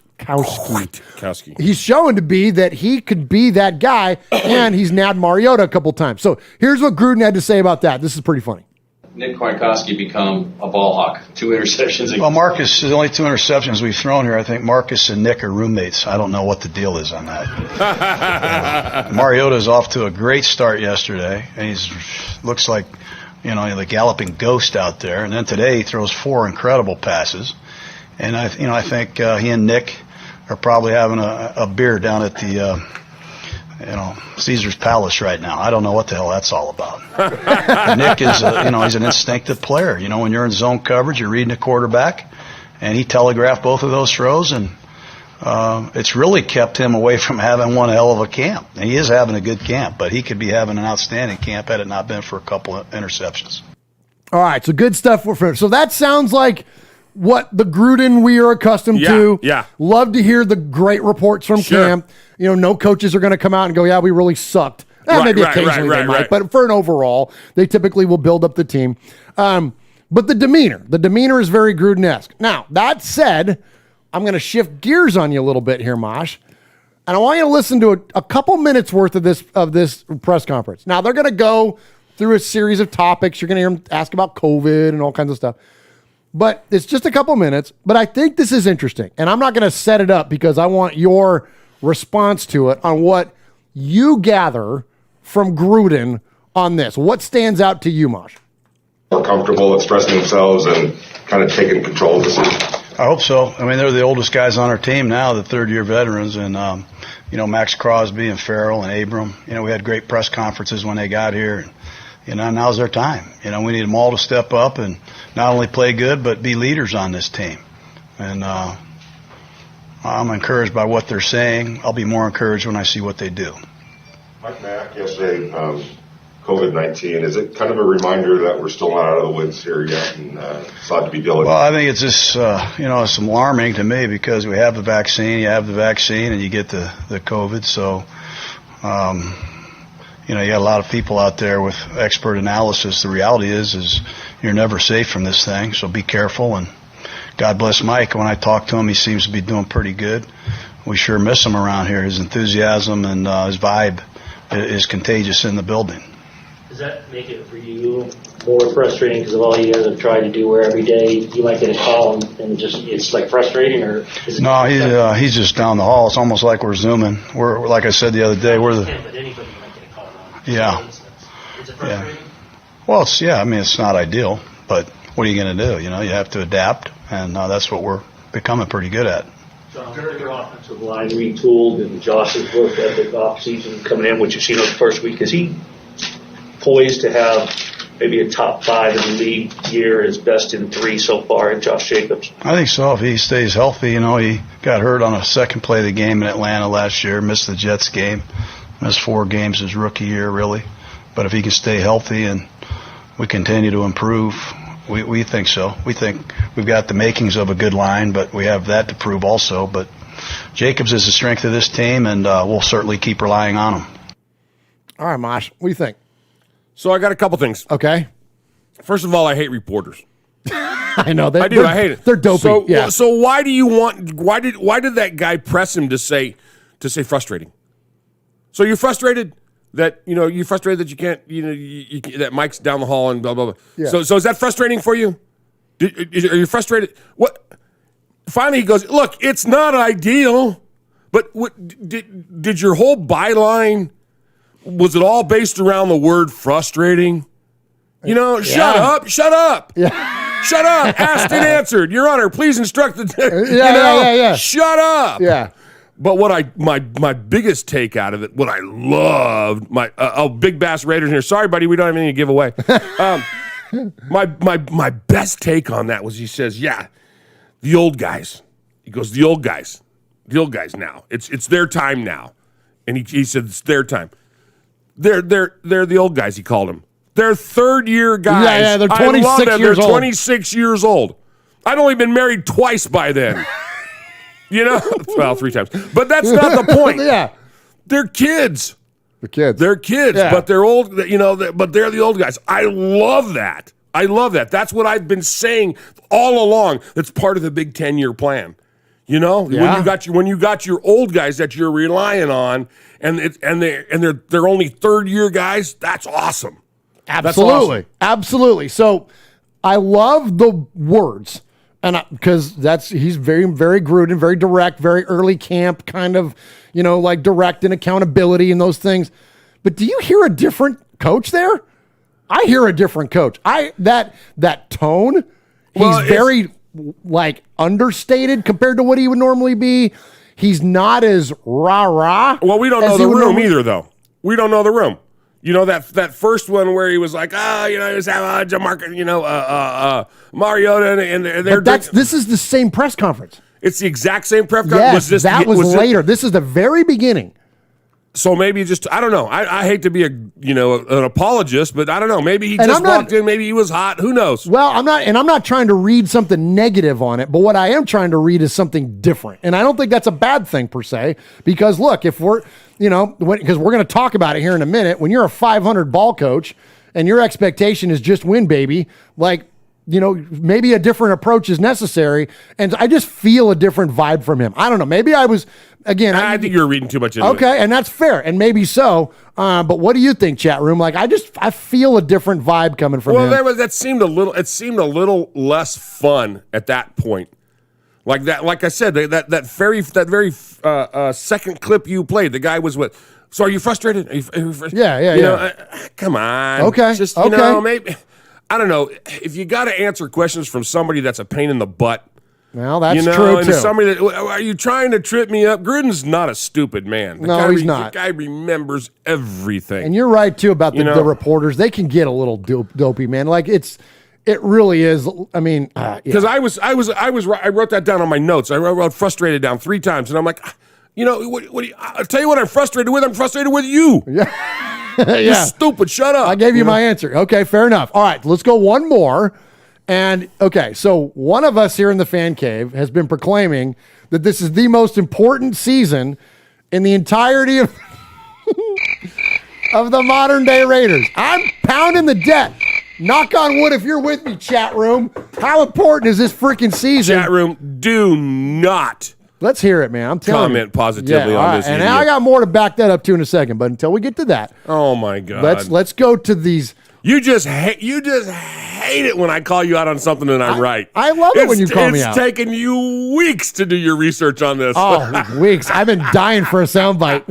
He's showing to be that he could be that guy, and he's nabbed Mariota a couple times. So here's what Gruden had to say about that. This is pretty funny. Nick Kwiatkowski become a ball hawk. 2 interceptions. Well, Marcus, the only 2 interceptions we've thrown here, I think Marcus and Nick are roommates. I don't know what the deal is on that. Mariota's off to a great start yesterday, and looks like, the galloping ghost out there. And then today he throws 4 incredible passes. And I think he and Nick are probably having a beer down at the Caesar's Palace right now. I don't know what the hell that's all about. Nick is he's an instinctive player. When you're in zone coverage, you're reading the quarterback, and he telegraphed both of those throws, and it's really kept him away from having one hell of a camp. And he is having a good camp, but he could be having an outstanding camp had it not been for a couple of interceptions. All right, so good stuff for so that sounds like what the Gruden we are accustomed to. Yeah. Love to hear the great reports from camp. No coaches are going to come out and go, yeah, we really sucked. Maybe occasionally they might, but for an overall, they typically will build up the team. But the demeanor is very Gruden-esque. Now, that said, I'm going to shift gears on you a little bit here, Mosh. And I want you to listen to a couple minutes worth of this press conference. Now, they're going to go through a series of topics. You're going to hear them ask about COVID and all kinds of stuff. But it's just a couple minutes. But I think this is interesting. And I'm not going to set it up because I want your response to it on what you gather from Gruden on this. What stands out to you, Mosh? More comfortable expressing themselves and kind of taking control of the season. I hope so. I mean, they're the oldest guys on our team now, the third-year veterans, and Max Crosby and Farrell and Abram. We had great press conferences when they got here. Now's their time. We need them all to step up and not only play good but be leaders on this team. And I'm encouraged by what they're saying. I'll be more encouraged when I see what they do. Mike Mack yesterday, COVID-19, is it kind of a reminder that we're still not out of the woods here yet and sought to be diligent? Well, I think it's just, it's alarming to me because we have the vaccine, and you get the COVID. So, you got a lot of people out there with expert analysis. The reality is you're never safe from this thing, so be careful and God bless Mike. When I talk to him, he seems to be doing pretty good. We sure miss him around here. His enthusiasm and his vibe is contagious in the building. Does that make it for you more frustrating because of all you guys have tried to do, where every day you might get a call and just it's like frustrating, or is it? No, he's just down the hall. It's almost like we're zooming. We're like I said the other day. We're the But anybody might get a call now. yeah. Is it frustrating? Well, it's not ideal, but what are you going to do? You have to adapt, and that's what we're becoming pretty good at. John, your offensive line retooled and Josh's work ethic off-season coming in, which you've seen over the first week, is he poised to have maybe a top 5 in the league year, his best in 3 so far, in Josh Jacobs? I think so. If he stays healthy, he got hurt on a second play of the game in Atlanta last year, missed the Jets game, missed 4 games his rookie year, really. But if he can stay healthy and we continue to improve, we think so. We think we've got the makings of a good line, but we have that to prove also. But Jacobs is the strength of this team, and we'll certainly keep relying on him. All right, Mosh, what do you think? So I got a couple things. Okay. First of all, I hate reporters. I know. I do. I hate it. They're dopey. So why do you want? Why did that guy press him to say frustrating? So you're frustrated that you're frustrated that you can't that Mike's down the hall and blah blah blah. Yeah. So is that frustrating for you? Are you frustrated? What? Finally, he goes, look, it's not ideal, but did your whole byline? Was it all based around the word frustrating? Shut up. Yeah. Shut up. Asked and answered. Your Honor, please instruct the. Yeah. Shut up. Yeah. But what my biggest take out of it, what I loved, Big Bass Raiders here. Sorry, buddy, we don't have anything to give away. My best take on that was he says, yeah, the old guys. He goes, the old guys now. It's their time now, and he said it's their time. They're the old guys. He called them. They're third-year guys. Yeah, they're 26 years old. They're 26 years old. I'd only been married twice by then. Well, 3 times. But that's not the point. Yeah. They're kids. They're kids, yeah. But they're old, but they're the old guys. I love that. That's what I've been saying all along. That's part of the big 10-year plan. Yeah. When you got your old guys that you're relying on, and they're only third-year guys, that's awesome. Absolutely. That's awesome. Absolutely. So I love the words. And because he's very, very Gruden, very direct, very early camp, kind of, like direct and accountability and those things. But do you hear a different coach there? I hear a different coach. That tone, he's very like understated compared to what he would normally be. He's not as rah-rah. Well, we don't know the room either, though. We don't know the room. That first one where he was like, he was Mariota, and they're. But this is the same press conference. It's the exact same press Yes, conference. that was later. This is the very beginning. So maybe I don't know. I hate to be an apologist, but I don't know. Maybe he just walked in. Maybe he was hot. Who knows? Well, I'm not trying to read something negative on it, but what I am trying to read is something different. And I don't think that's a bad thing per se, because look, if we're, because we're going to talk about it here in a minute, when you're a 500 ball coach and your expectation is just win, baby, like, maybe a different approach is necessary. And I just feel a different vibe from him. I don't know. Maybe I was, again. I think you're reading too much into it. Okay, and that's fair. And maybe so. But what do you think, chat room? Like, I feel a different vibe coming from him. Well, it seemed a little less fun at that point. Like that, like I said, that very second clip you played, the guy was what? So are you frustrated? Are you frustrated? Yeah. Come on. Okay. Just, okay. Maybe. I don't know. If you got to answer questions from somebody that's a pain in the butt. Well, that's true, and too. Somebody are you trying to trip me up? Gruden's not a stupid man. He's not. The guy remembers everything. And you're right, too, about the reporters. They can get a little dopey, man. Like, it really is. I mean, because I wrote that down on my notes. I wrote frustrated down 3 times, and I'm like, I'll tell you what I'm frustrated with. I'm frustrated with you. Yeah. You're stupid. Shut up. I gave you my answer. Okay, fair enough. All right, let's go one more. And, okay, so one of us here in the fan cave has been proclaiming that this is the most important season in the entirety of the modern-day Raiders. I'm pounding the deck. Knock on wood if you're with me, chat room. How important is this freaking season? Chat room, do not. Let's hear it, man. I'm telling you. Comment positively on this. And idiot. I got more to back that up to in a second. But until we get to that, oh my God, let's go to these. You just hate it when I call you out on something and I'm right. I love it when you call me out. It's taken you weeks to do your research on this. Oh, weeks. I've been dying for a soundbite,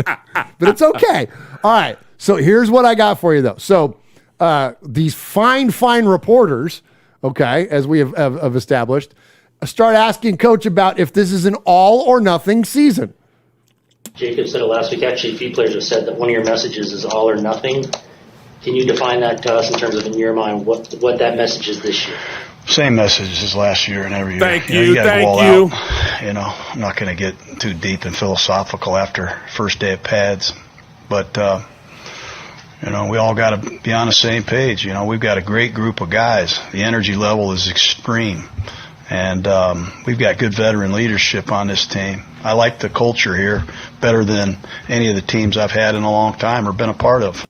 but it's okay. All right. So here's what I got for you, though. So these fine reporters, okay, as we have established, start asking Coach about if this is an all or nothing season. Jacob said it last week. Actually, a few players have said that one of your messages is all or nothing. Can you define that to us in terms of, in your mind, what that message is this year? Same message as last year and every year. Thank you. You gotta Thank go all you. out. I'm not going to get too deep and philosophical after first day of pads, but we all got to be on the same page. We've got a great group of guys. The energy level is extreme, and we've got good veteran leadership on this team. I like the culture here better than any of the teams I've had in a long time or been a part of.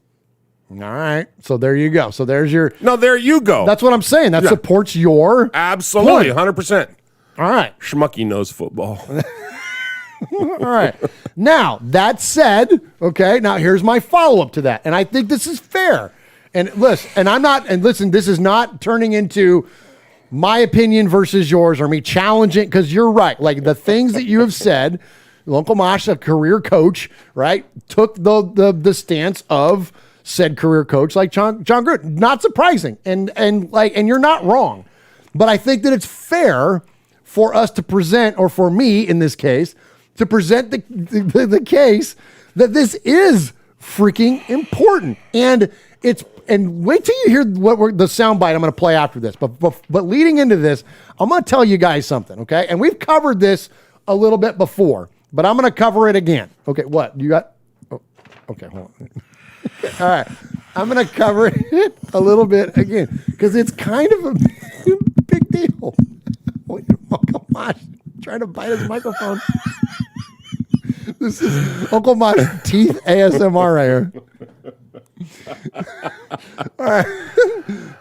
All right. So there you go. So there's your... No, there you go. That's what I'm saying. That supports your... Absolutely, point. 100%. All right. Schmucky knows football. All right. Now, that said, okay, now here's my follow-up to that. And I think this is fair. And listen, this is not turning into my opinion versus yours or me challenging, because you're right. Like the things that you have said, Uncle Mosh, a career coach, right, took the stance of said career coach like John Gruden. Not surprising. And you're not wrong. But I think that it's fair for us to present, or for me in this case, to present the case that this is freaking important. And wait till you hear the soundbite I'm going to play after this. But leading into this, I'm going to tell you guys something, okay? And we've covered this a little bit before, but I'm going to cover it again. Okay, what? You got... Oh, okay, hold on. All right. I'm going to cover it a little bit again because it's kind of a big deal. Uncle Mosh trying to bite his microphone. This is Uncle Mosh teeth ASMR right here. All right.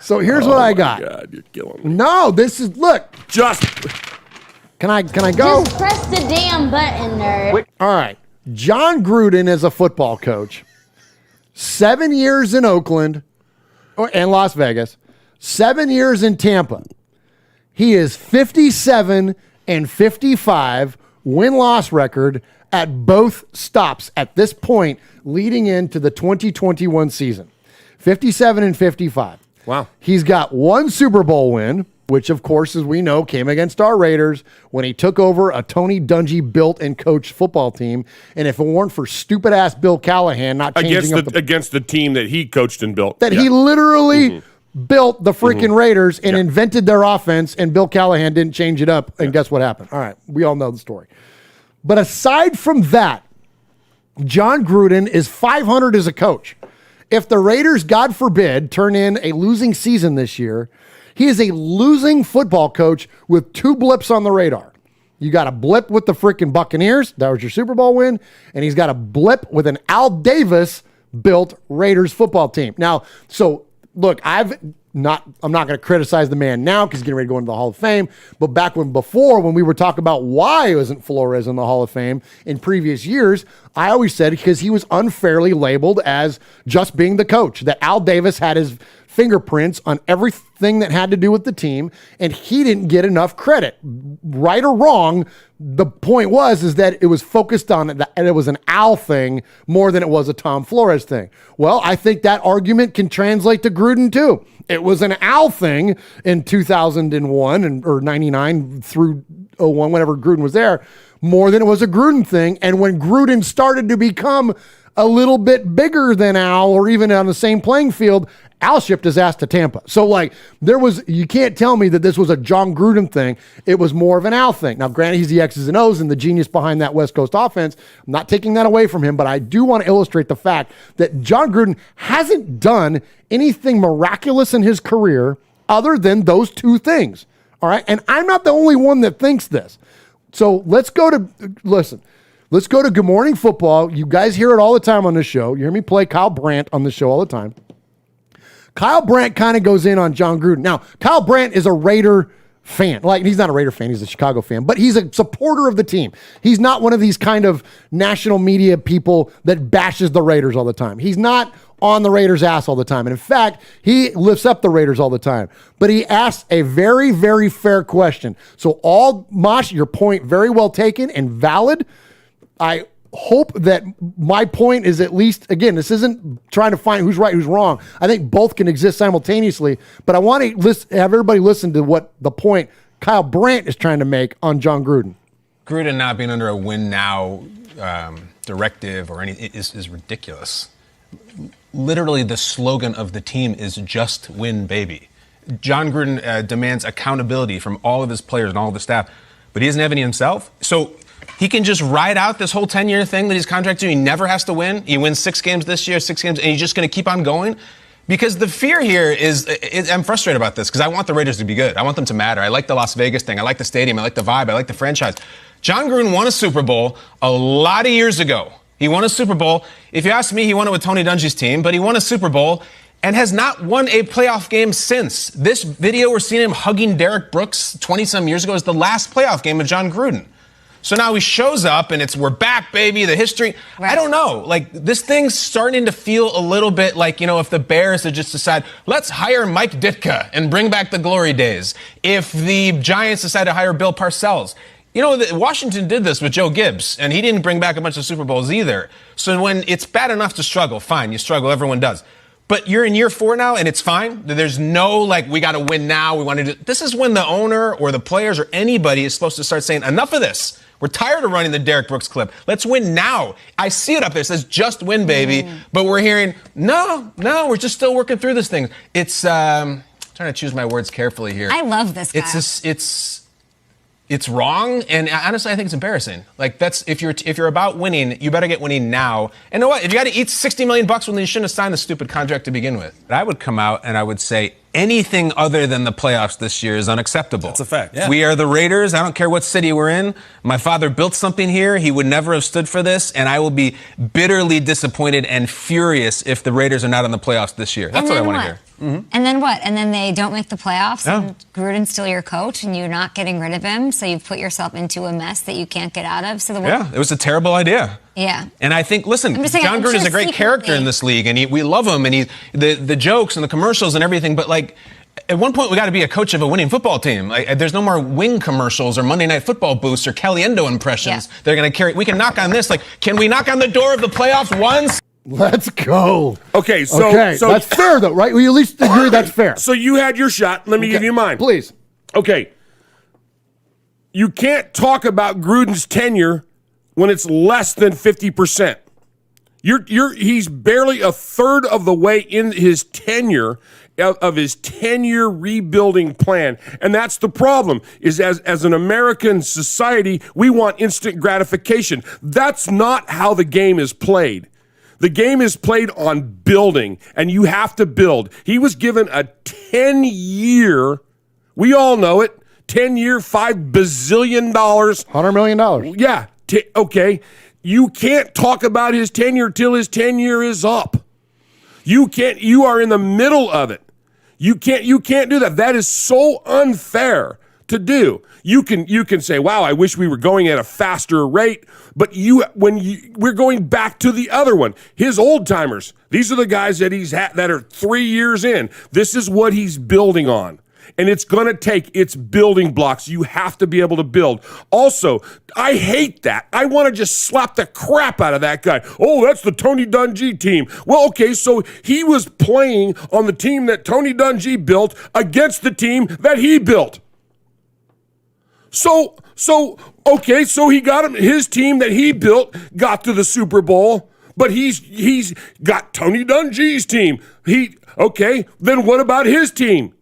So here's what I got. God, you're killing me. No, this is, look. Can I go? Just press the damn button, nerd. All right. John Gruden is a football coach. 7 years in Oakland and Las Vegas, 7 years in Tampa. He is 57 and 55 win-loss record at both stops at this point leading into the 2021 season. 57 and 55. Wow. He's got one Super Bowl win, which, of course, as we know, came against our Raiders when he took over a Tony Dungy built and coached football team. And if it weren't for stupid-ass Bill Callahan not changing against the team that he coached and built. He literally built the freaking Raiders and invented their offense, and Bill Callahan didn't change it up. And guess what happened? All right, we all know the story. But aside from that, John Gruden is 500 as a coach. If the Raiders, God forbid, turn in a losing season this year, he is a losing football coach with two blips on the radar. You got a blip with the freaking Buccaneers. That was your Super Bowl win. And he's got a blip with an Al Davis built Raiders football team. Now, so look, I'm not going to criticize the man now because he's getting ready to go into the Hall of Fame. But back when we were talking about why wasn't Flores in the Hall of Fame in previous years, I always said because he was unfairly labeled as just being the coach, that Al Davis had his fingerprints on everything that had to do with the team, and he didn't get enough credit. Right or wrong, the point is that it was focused on and it was an Al thing more than it was a Tom Flores thing. Well, I think that argument can translate to Gruden too. It was an Al thing in 2001 or 99 through 01, whenever Gruden was there, more than it was a Gruden thing. And when Gruden started to become a little bit bigger than Al, or even on the same playing field, Al shipped his ass to Tampa. So you can't tell me that this was a John Gruden thing. It was more of an Al thing. Now, granted, he's the X's and O's and the genius behind that West Coast offense. I'm not taking that away from him, but I do want to illustrate the fact that John Gruden hasn't done anything miraculous in his career other than those two things. All right. And I'm not the only one that thinks this. So let's go to Good Morning Football. You guys hear it all the time on this show. You hear me play Kyle Brandt on the show all the time. Kyle Brandt kind of goes in on John Gruden. Now, Kyle Brandt is a Raider fan. Like, he's not a Raider fan, he's a Chicago fan, but he's a supporter of the team. He's not one of these kind of national media people that bashes the Raiders all the time. He's not on the Raiders' ass all the time. And in fact, he lifts up the Raiders all the time. But he asks a very, very fair question. So Mosh, your point very well taken and valid. I hope that my point is at least, again, this isn't trying to find who's right, who's wrong. I think both can exist simultaneously. But I want to have everybody listen to what the point Kyle Brandt is trying to make on John Gruden. Gruden not being under a win now directive or anything is ridiculous. Literally, the slogan of the team is just win, baby. John Gruden demands accountability from all of his players and all of the staff, but he doesn't have any himself. So he can just ride out this whole 10-year thing that he's contracted to. He never has to win. He wins 6 games this year, 6 games, and he's just going to keep on going. Because the fear here is I'm frustrated about this because I want the Raiders to be good. I want them to matter. I like the Las Vegas thing. I like the stadium. I like the vibe. I like the franchise. John Gruden won a Super Bowl a lot of years ago. He won a Super Bowl. If you ask me, he won it with Tony Dungy's team, but he won a Super Bowl and has not won a playoff game since. This video we're seeing him hugging Derek Brooks 20-some years ago is the last playoff game of John Gruden. So now he shows up and we're back, baby, the history. Right. I don't know. Like, this thing's starting to feel a little bit like, if the Bears had just decided, let's hire Mike Ditka and bring back the glory days. If the Giants decide to hire Bill Parcells. Washington did this with Joe Gibbs, and he didn't bring back a bunch of Super Bowls either. So when it's bad enough to struggle, fine, you struggle, everyone does. But you're in year 4 now, and it's fine. There's no, we got to win now. We want to do. This is when the owner or the players or anybody is supposed to start saying, enough of this. We're tired of running the Derek Brooks clip. Let's win now. I see it up there. It says, just win, baby. But we're hearing, no, we're just still working through this thing. It's, trying to choose my words carefully here. I love this guy. It's wrong, and honestly, I think it's embarrassing. That's if you're about winning, you better get winning now. And you know what? If you got to eat $60 million when you shouldn't have signed the stupid contract to begin with, I would come out and I would say anything other than the playoffs this year is unacceptable. That's a fact. Yeah. We are the Raiders. I don't care what city we're in. My father built something here. He would never have stood for this, and I will be bitterly disappointed and furious if the Raiders are not in the playoffs this year. That's what I want to hear. Mm-hmm. And then what? And then they don't make the playoffs, and Gruden's still your coach, and you're not getting rid of him, so you've put yourself into a mess that you can't get out of. So it was a terrible idea. Yeah. And I think, listen, John Gruden is a great character in this league, and we love him, and the jokes and the commercials and everything, but at one point we got to be a coach of a winning football team. There's no more Wing commercials or Monday Night Football booths or Caliendo impressions. Yeah. They're going to carry. We can knock on this. Can we knock on the door of the playoffs once? Let's go. Okay, so that's fair, though, right? We at least agree that's fair. So you had your shot. Let me give you mine. Please. Okay. You can't talk about Gruden's tenure when it's less than 50%. He's barely a third of the way in his tenure of his 10-year rebuilding plan. And that's the problem, is as an American society, we want instant gratification. That's not how the game is played. The game is played on building, and you have to build. He was given a 10-year, we all know it, 10-year, $5 bazillion. $100 million. Yeah. Okay. You can't talk about his tenure till his tenure is up. You are in the middle of it. You can't do that. That is so unfair to do. You can say, wow, I wish we were going at a faster rate, but we're going back to the other one. His old timers, these are the guys that he's had that are 3 years in. This is what he's building on. And it's going to take its building blocks. You have to be able to build. Also, I hate that. I want to just slap the crap out of that guy. Oh, that's the Tony Dungy team. Well, okay, so he was playing on the team that Tony Dungy built against the team that he built. So he got his team that he built got to the Super Bowl, but he's got Tony Dungy's team. Then what about his team?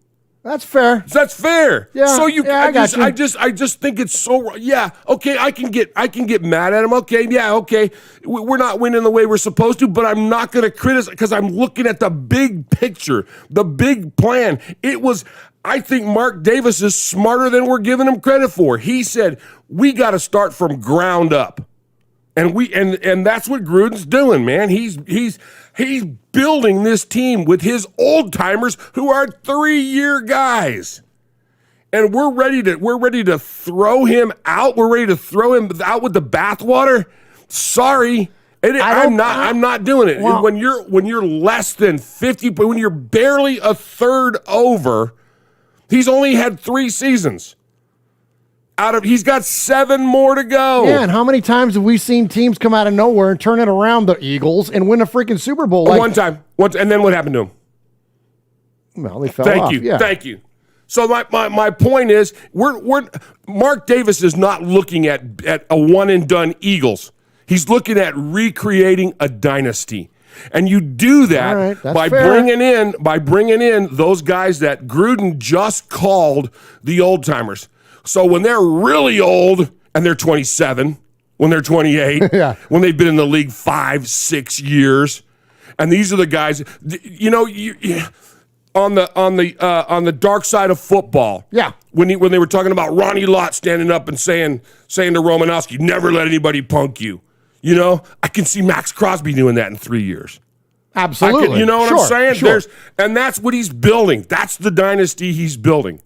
That's fair. That's fair. Yeah. So I just think it's so. Yeah. Okay. I can get mad at him. Okay. Yeah. Okay. We're not winning the way we're supposed to, but I'm not going to criticize because I'm looking at the big picture, the big plan. I think Mark Davis is smarter than we're giving him credit for. He said we got to start from ground up. And that's what Gruden's doing, man. He's building this team with his old timers who are 3-year guys. And we're ready to throw him out. We're ready to throw him out with the bathwater. Sorry. I'm not doing it. Well, when you're less than 50, when you're barely a third over, he's only had 3 seasons. He's got 7 more to go. Yeah, and how many times have we seen teams come out of nowhere and turn it around, the Eagles, and win a freaking Super Bowl? One time, and then what happened to him? Well, they fell off. Thank you. So my point is, Mark Davis is not looking at a one and done Eagles. He's looking at recreating a dynasty. And you do that by bringing in those guys that Gruden just called the old timers. So when they're really old and they're 27, when they're 28, when they've been in the league 5-6 years, and these are the guys, on the dark side of football. Yeah. When they were talking about Ronnie Lott standing up and saying to Romanowski, never let anybody punk you. I can see Max Crosby doing that in 3 years. Absolutely. You know what I'm saying? Sure. And that's what he's building. That's the dynasty he's building.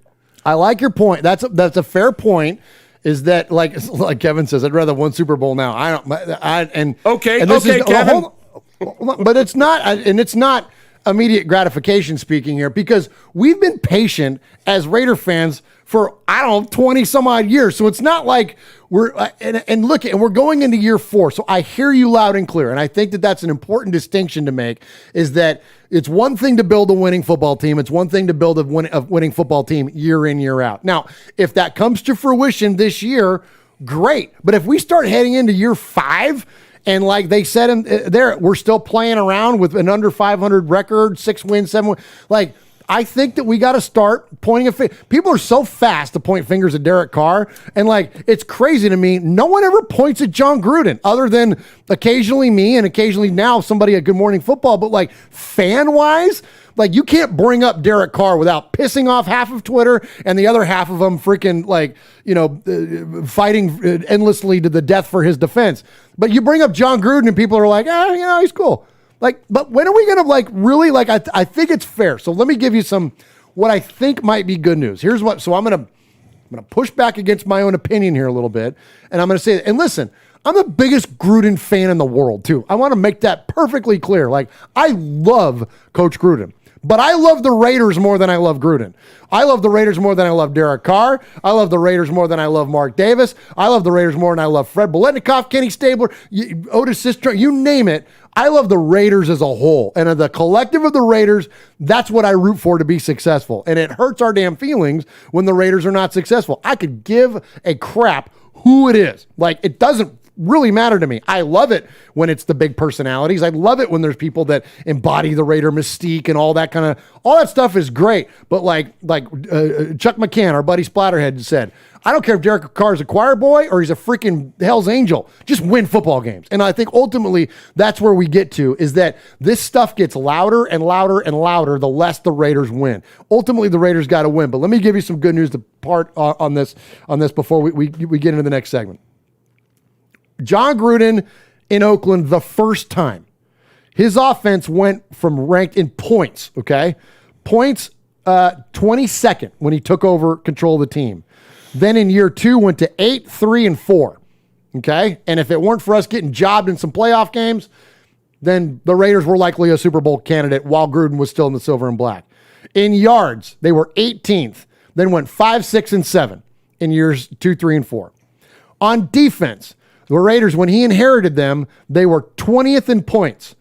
I like your point. That's a fair point. Is that like Kevin says? I'd rather win Super Bowl now. Kevin. But it's not, and it's not immediate gratification speaking here, because we've been patient as Raider fans for 20 some odd years. So it's not like we're we're going into year 4. So I hear you loud and clear, and I think that that's an important distinction to make. Is that it's one thing to build a winning football team. It's one thing to build a winning football team year in, year out. Now, if that comes to fruition this year, great. But if we start heading into year 5, and like they said we're still playing around with an under 500 record, 6 wins, 7 wins. I think that we got to start pointing a finger. People are so fast to point fingers at Derek Carr, and it's crazy to me. No one ever points at John Gruden, other than occasionally me and occasionally now somebody at Good Morning Football. But fan wise, you can't bring up Derek Carr without pissing off half of Twitter and the other half of them freaking fighting endlessly to the death for his defense. But you bring up John Gruden and people are like, he's cool. But when are we going to really I think it's fair. So let me give you what I think might be good news. Here's what, so I'm going to push back against my own opinion here a little bit. And I'm going to say, and listen, I'm the biggest Gruden fan in the world too. I want to make that perfectly clear. I love Coach Gruden, but I love the Raiders more than I love Gruden. I love the Raiders more than I love Derek Carr. I love the Raiders more than I love Mark Davis. I love the Raiders more than I love Fred Biletnikoff, Kenny Stabler, Otis Sistrunk, you name it. I love the Raiders as a whole. And the collective of the Raiders, that's what I root for to be successful. And it hurts our damn feelings when the Raiders are not successful. I could give a crap who it is. It doesn't really matter to me. I love it when it's the big personalities. I love it when there's people that embody the Raider mystique and all that stuff is great. But Chuck McCann, our buddy Splatterhead, said, I don't care if Derek Carr is a choir boy or he's a freaking Hell's Angel. Just win football games. And I think ultimately that's where we get to, is that this stuff gets louder and louder and louder the less the Raiders win. Ultimately, the Raiders got to win. But let me give you some good news to part on this before we get into the next segment. John Gruden in Oakland the first time, his offense went from ranked in points, okay? Points 22nd when he took over control of the team. Then in year 2 went to 8, 3, and 4, okay? And if it weren't for us getting jobbed in some playoff games, then the Raiders were likely a Super Bowl candidate while Gruden was still in the silver and black. In yards, they were 18th, then went 5, 6, and 7 in years 2, 3, and 4. On defense, the Raiders, when he inherited them, they were 20th in points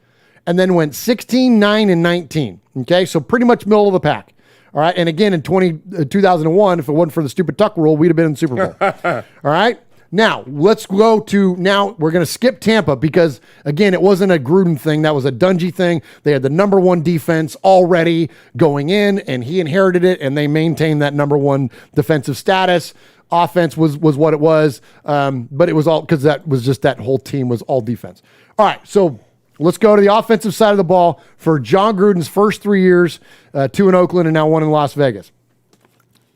and then went 16, 9, and 19. Okay, so pretty much middle of the pack. All right, and again in 2001, if it wasn't for the stupid Tuck rule, we'd have been in the Super Bowl. All right, now let's go to, we're going to skip Tampa because, again, it wasn't a Gruden thing. That was a Dungy thing. They had the number 1 defense already going in, and he inherited it, and they maintained that number 1 defensive status. Offense was what it was, but it was all because that whole team was all defense. All right, so let's go to the offensive side of the ball for John Gruden's first 3 years, 2 in Oakland and now 1 in Las Vegas.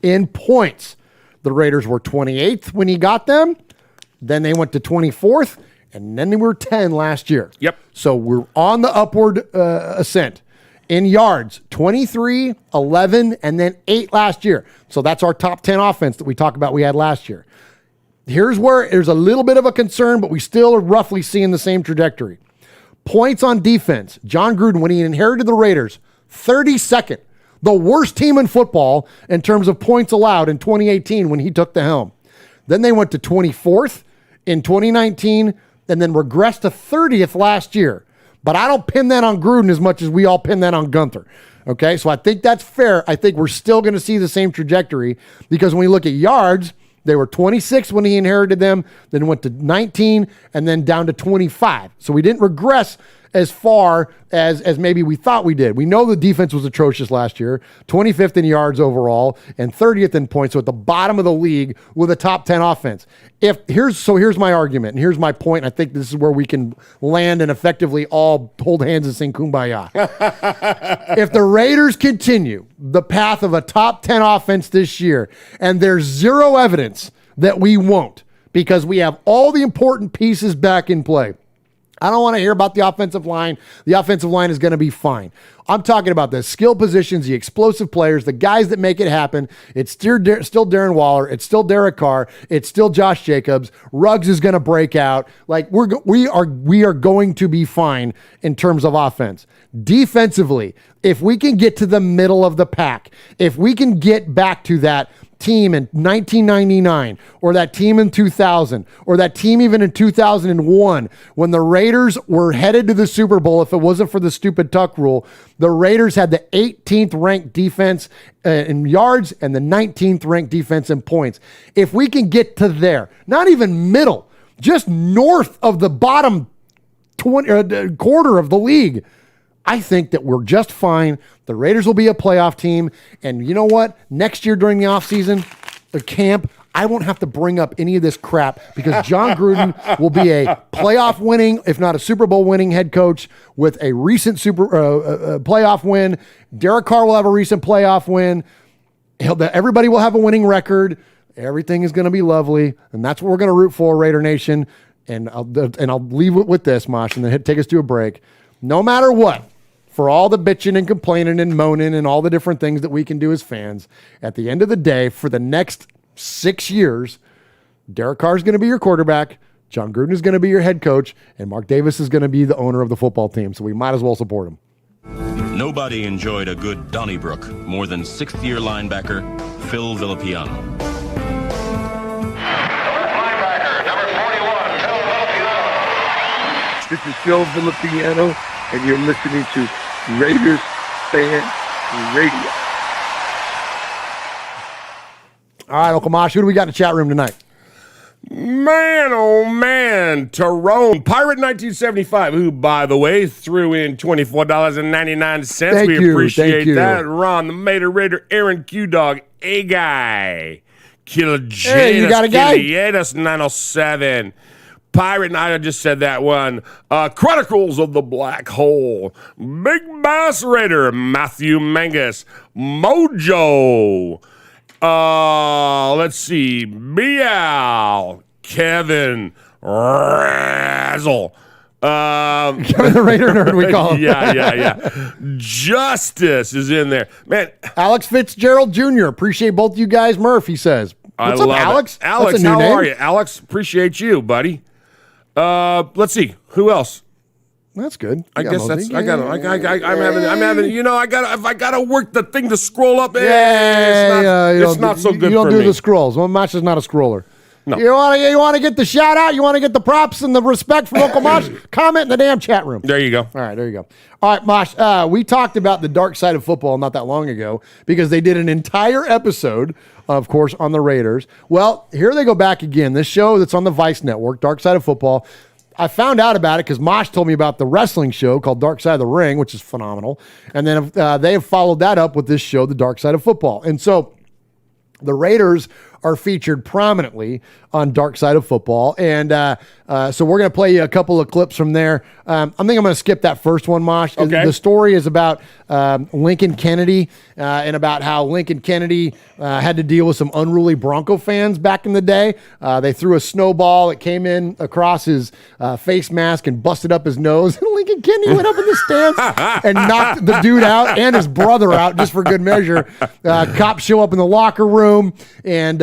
In points, the Raiders were 28th when he got them. Then they went to 24th, and then they were 10 last year. Yep. So we're on the upward ascent. In yards, 23, 11, and then 8 last year. So that's our top 10 offense that we talked about we had last year. Here's where there's a little bit of a concern, but we still are roughly seeing the same trajectory. Points on defense. John Gruden, when he inherited the Raiders, 32nd. The worst team in football in terms of points allowed in 2018 when he took the helm. Then they went to 24th in 2019 and then regressed to 30th last year. But I don't pin that on Gruden as much as we all pin that on Gunther. Okay, so I think that's fair. I think we're still going to see the same trajectory because when we look at yards, they were 26 when he inherited them, then went to 19, and then down to 25. So we didn't regress as far as maybe we thought we did. We know the defense was atrocious last year, 25th in yards overall and 30th in points, so at the bottom of the league with a top 10 offense. Here's my argument, and here's my point. I think this is where we can land and effectively all hold hands and sing Kumbaya. If the Raiders continue the path of a top 10 offense this year, and there's zero evidence that we won't, because we have all the important pieces back in play, I don't want to hear about the offensive line. The offensive line is going to be fine. I'm talking about the skill positions, the explosive players, the guys that make it happen. It's still Darren Waller. It's still Derek Carr. It's still Josh Jacobs. Ruggs is going to break out. Like we are going to be fine in terms of offense. Defensively, if we can get to the middle of the pack, if we can get back to that team in 1999 or that team in 2000 or that team even in 2001 when the Raiders were headed to the Super Bowl, if it wasn't for the stupid tuck rule, the Raiders had the 18th ranked defense in yards and the 19th ranked defense in points. If we can get to there, not even middle, just north of the bottom quarter of the league, I think that we're just fine. The Raiders will be a playoff team. And you know what? Next year during the offseason, the camp, I won't have to bring up any of this crap because John Gruden will be a playoff winning, if not a Super Bowl winning head coach with a recent playoff win. Derek Carr will have a recent playoff win. Everybody will have a winning record. Everything is going to be lovely. And that's what we're going to root for, Raider Nation. And I'll leave it with this, Mosh, and then take us to a break. No matter what, for all the bitching and complaining and moaning and all the different things that we can do as fans, at the end of the day, for the next 6 years, Derek Carr is going to be your quarterback, John Gruden is going to be your head coach, and Mark Davis is going to be the owner of the football team, so we might as well support him. Nobody enjoyed a good Donnybrook more than sixth-year linebacker Phil Villapiano. This is Phil Villapiano, and you're listening to Raiders Fan Radio. All right, Uncle Mosh, who do we got in the chat room tonight? Man, oh man, Tyrone, Pirate 1975, who, by the way, threw in $24.99. We appreciate that. Ron, the Mater Raider, Aaron Q-Dog, A-Guy, Hey, you got a guy? That's 907. Pirate, and I just said that one. Chronicles of the Black Hole. Big Bass Raider, Matthew Mangus. Mojo. Let's see. Meow. Kevin. Razzle. Kevin the Raider nerd, we call him. Yeah. Justice is in there. Man. Alex Fitzgerald Jr. Appreciate both you guys. Murph, he says. What's up, Alex? Alex, how are you? Alex, appreciate you, buddy. Let's see. Who else? That's good. I guess that's. I'm having. You know, I gotta work the thing to scroll up. It's not so good for me. You don't do the scrolls. Well, Mosh is not a scroller. No. You want to get the shout out? You want to get the props and the respect from Uncle Mosh? Comment in the damn chat room. There you go. All right, there you go. All right, Mosh. We talked about the dark side of football not that long ago because they did an entire episode, of course, on the Raiders. Well, here they go back again. This show that's on the Vice Network, Dark Side of Football. I found out about it because Mosh told me about the wrestling show called Dark Side of the Ring, which is phenomenal. And then they have followed that up with this show, The Dark Side of Football. And so the Raiders are featured prominently on Dark Side of Football. And so we're going to play you a couple of clips from there. I think I'm going to skip that first one, Mosh. Okay. The story is about Lincoln Kennedy and about how Lincoln Kennedy had to deal with some unruly Bronco fans back in the day. They threw a snowball. It came in across his face mask and busted up his nose. And Lincoln Kennedy went up in the stands and knocked the dude out and his brother out just for good measure. Cops show up in the locker room and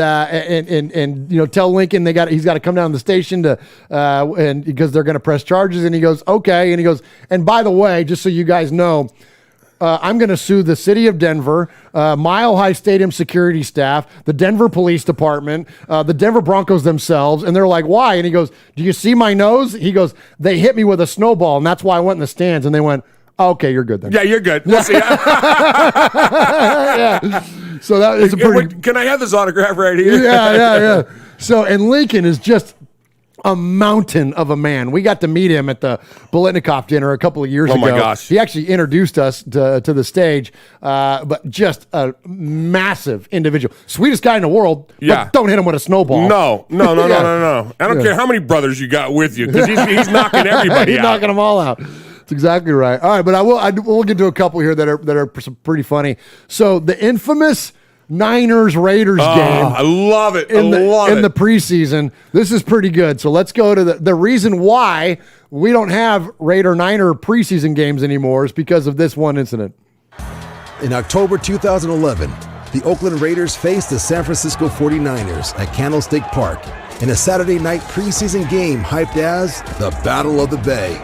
tell Lincoln he's got to come down to the station to and because they're going to press charges. And he goes, okay. And he goes, and by the way, just so you guys know, I'm going to sue the city of Denver, Mile High Stadium security staff, the Denver Police Department, the Denver Broncos themselves. And they're like, why? And he goes, do you see my nose? He goes, they hit me with a snowball, and that's why I went in the stands. And they went, oh, okay, you're good then. Yeah, you're good. We'll see. Yeah. So that is a pretty... Can I have this autograph right here? Yeah. So, and Lincoln is just a mountain of a man. We got to meet him at the Bolitnikoff dinner a couple of years ago. Oh my gosh. He actually introduced us to the stage, but just a massive individual. Sweetest guy in the world, but don't hit him with a snowball. No. I don't care how many brothers you got with you, because he's knocking everybody He's out. knocking them all out. That's exactly right. All right, but we'll get to a couple here that are pretty funny. So the infamous Niners-Raiders game. I love it. In the preseason. This is pretty good. So let's go to the reason why we don't have Raider-Niner preseason games anymore is because of this one incident. In October 2011, the Oakland Raiders faced the San Francisco 49ers at Candlestick Park in a Saturday night preseason game hyped as the Battle of the Bay.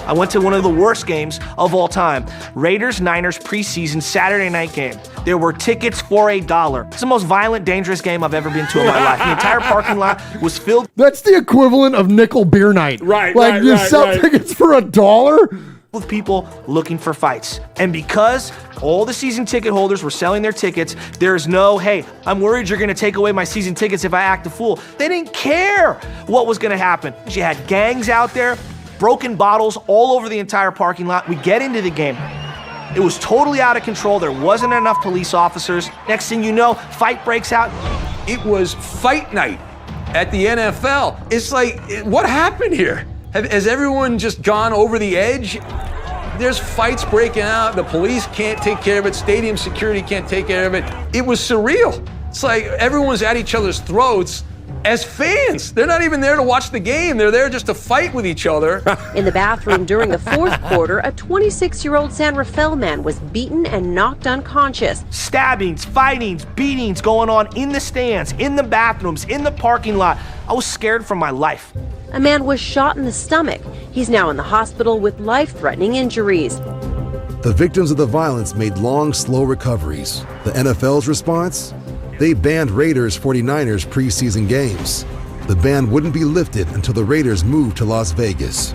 I went to one of the worst games of all time. Raiders-Niners preseason Saturday night game. There were tickets for $1. It's the most violent, dangerous game I've ever been to in my life. The entire parking lot was filled. That's the equivalent of nickel beer night. Right, you sell tickets for $1? With people looking for fights. And because all the season ticket holders were selling their tickets, there's no, hey, I'm worried you're gonna take away my season tickets if I act a fool. They didn't care what was gonna happen. You had gangs out there, broken bottles all over the entire parking lot. We get into the game. It was totally out of control. There wasn't enough police officers. Next thing you know, fight breaks out. It was fight night at the NFL. It's like, what happened here? Has everyone just gone over the edge? There's fights breaking out. The police can't take care of it. Stadium security can't take care of it. It was surreal. It's like everyone's at each other's throats as fans. They're not even there to watch the game. They're there just to fight with each other. In the bathroom during the fourth quarter, a 26-year-old San Rafael man was beaten and knocked unconscious. Stabbings, fightings, beatings going on in the stands, in the bathrooms, in the parking lot. I was scared for my life. A man was shot in the stomach. He's now in the hospital with life-threatening injuries. The victims of the violence made long, slow recoveries. The NFL's response? They banned Raiders 49ers preseason games. The ban wouldn't be lifted until the Raiders moved to Las Vegas.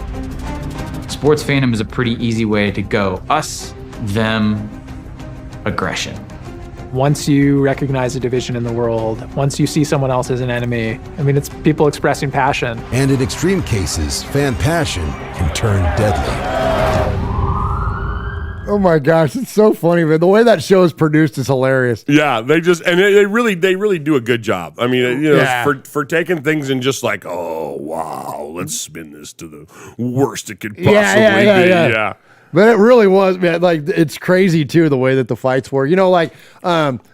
Sports fandom is a pretty easy way to go us, them, aggression. Once you recognize a division in the world, once you see someone else as an enemy, I mean, it's people expressing passion. And in extreme cases, fan passion can turn deadly. Oh my gosh, it's so funny, man. The way that show is produced is hilarious. Yeah, they really do a good job. I mean, for taking things and just like, oh wow, let's spin this to the worst it could possibly be. Yeah. But it really was, man. Like, it's crazy too the way that the fights were. There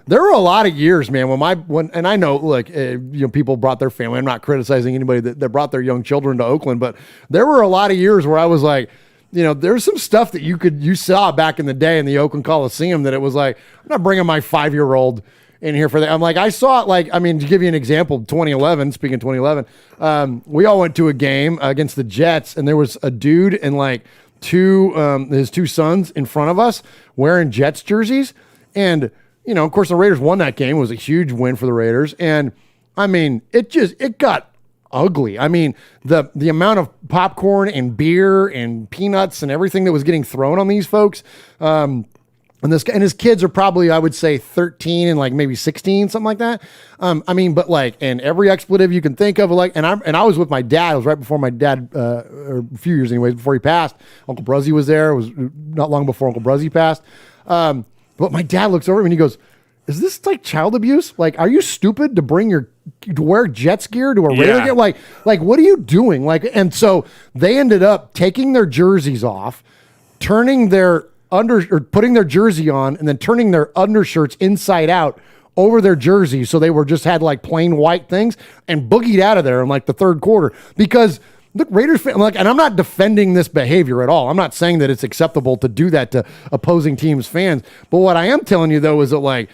were a lot of years, man. And I know, look, people brought their family. I'm not criticizing anybody that brought their young children to Oakland, but there were a lot of years where I was like, there's some stuff that you saw back in the day in the Oakland Coliseum that it was like, I'm not bringing my 5-year-old in here for that. I'm like, I saw it to give you an example, 2011, speaking of 2011, we all went to a game against the Jets, and there was a dude and his two sons in front of us wearing Jets jerseys. And, of course, the Raiders won that game. It was a huge win for the Raiders. And, I mean, it got ugly. I mean, the amount of popcorn and beer and peanuts and everything that was getting thrown on these folks. And his kids are probably, I would say, 13 and maybe 16, something like that. And every expletive you can think of, and I was with my dad. It was right before my dad, or a few years anyways, before he passed. Uncle Bruzzy was there. It was not long before Uncle Bruzzy passed. But my dad looks over and he goes, is this like child abuse? Like, are you stupid to wear Jets gear to a Raider game? Like, what are you doing? Like, and so they ended up taking their jerseys off, putting their jersey on, and then turning their undershirts inside out over their jerseys. So they had like plain white things and boogied out of there in like the third quarter because look, Raiders fan, and I'm not defending this behavior at all. I'm not saying that it's acceptable to do that to opposing teams' fans. But what I am telling you though is that like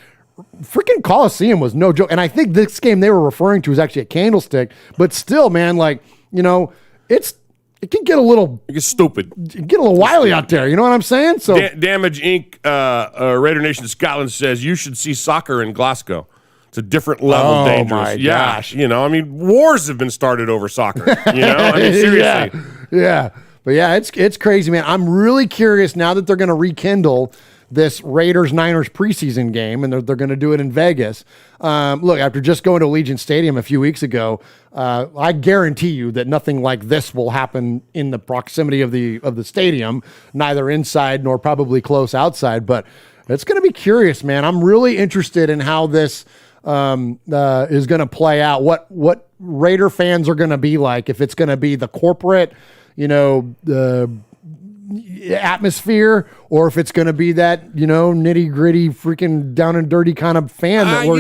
freaking Coliseum was no joke. And I think this game they were referring to is actually a Candlestick, but still, man, like, it can get a little stupid. Get a little wily out there. You know what I'm saying? So Damage Inc. Raider Nation Scotland says you should see soccer in Glasgow. It's a different level dangerous. My gosh. Wars have been started over soccer. Seriously. Yeah. But yeah, it's crazy, man. I'm really curious now that they're going to rekindle this Raiders-Niners preseason game, and they're going to do it in Vegas. Look, after just going to Allegiant Stadium a few weeks ago, I guarantee you that nothing like this will happen in the proximity of the stadium, neither inside nor probably close outside. But it's going to be curious, man. I'm really interested in how this is going to play out. What Raider fans are going to be like, if it's going to be the corporate, atmosphere, or if it's going to be that nitty gritty freaking down and dirty kind of fan that we're,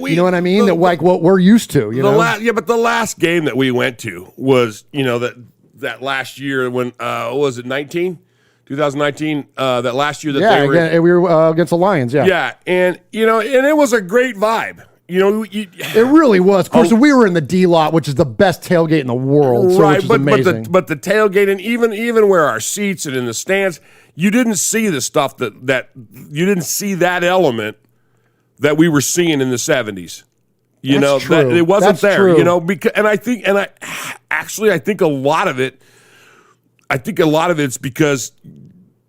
you know what I mean, like what we're used to. But the last game that we went to was that last year when what was it 2019 that last year that we were against the Lions. And and it was a great vibe. It really was. Of course, we were in the D lot, which is the best tailgate in the world. So, which is amazing. But the tailgate and even where our seats and in the stands, you didn't see the stuff that you didn't see that element that we were seeing in the 70s. That it wasn't there. True. Because I think a lot of it. I think a lot of it's because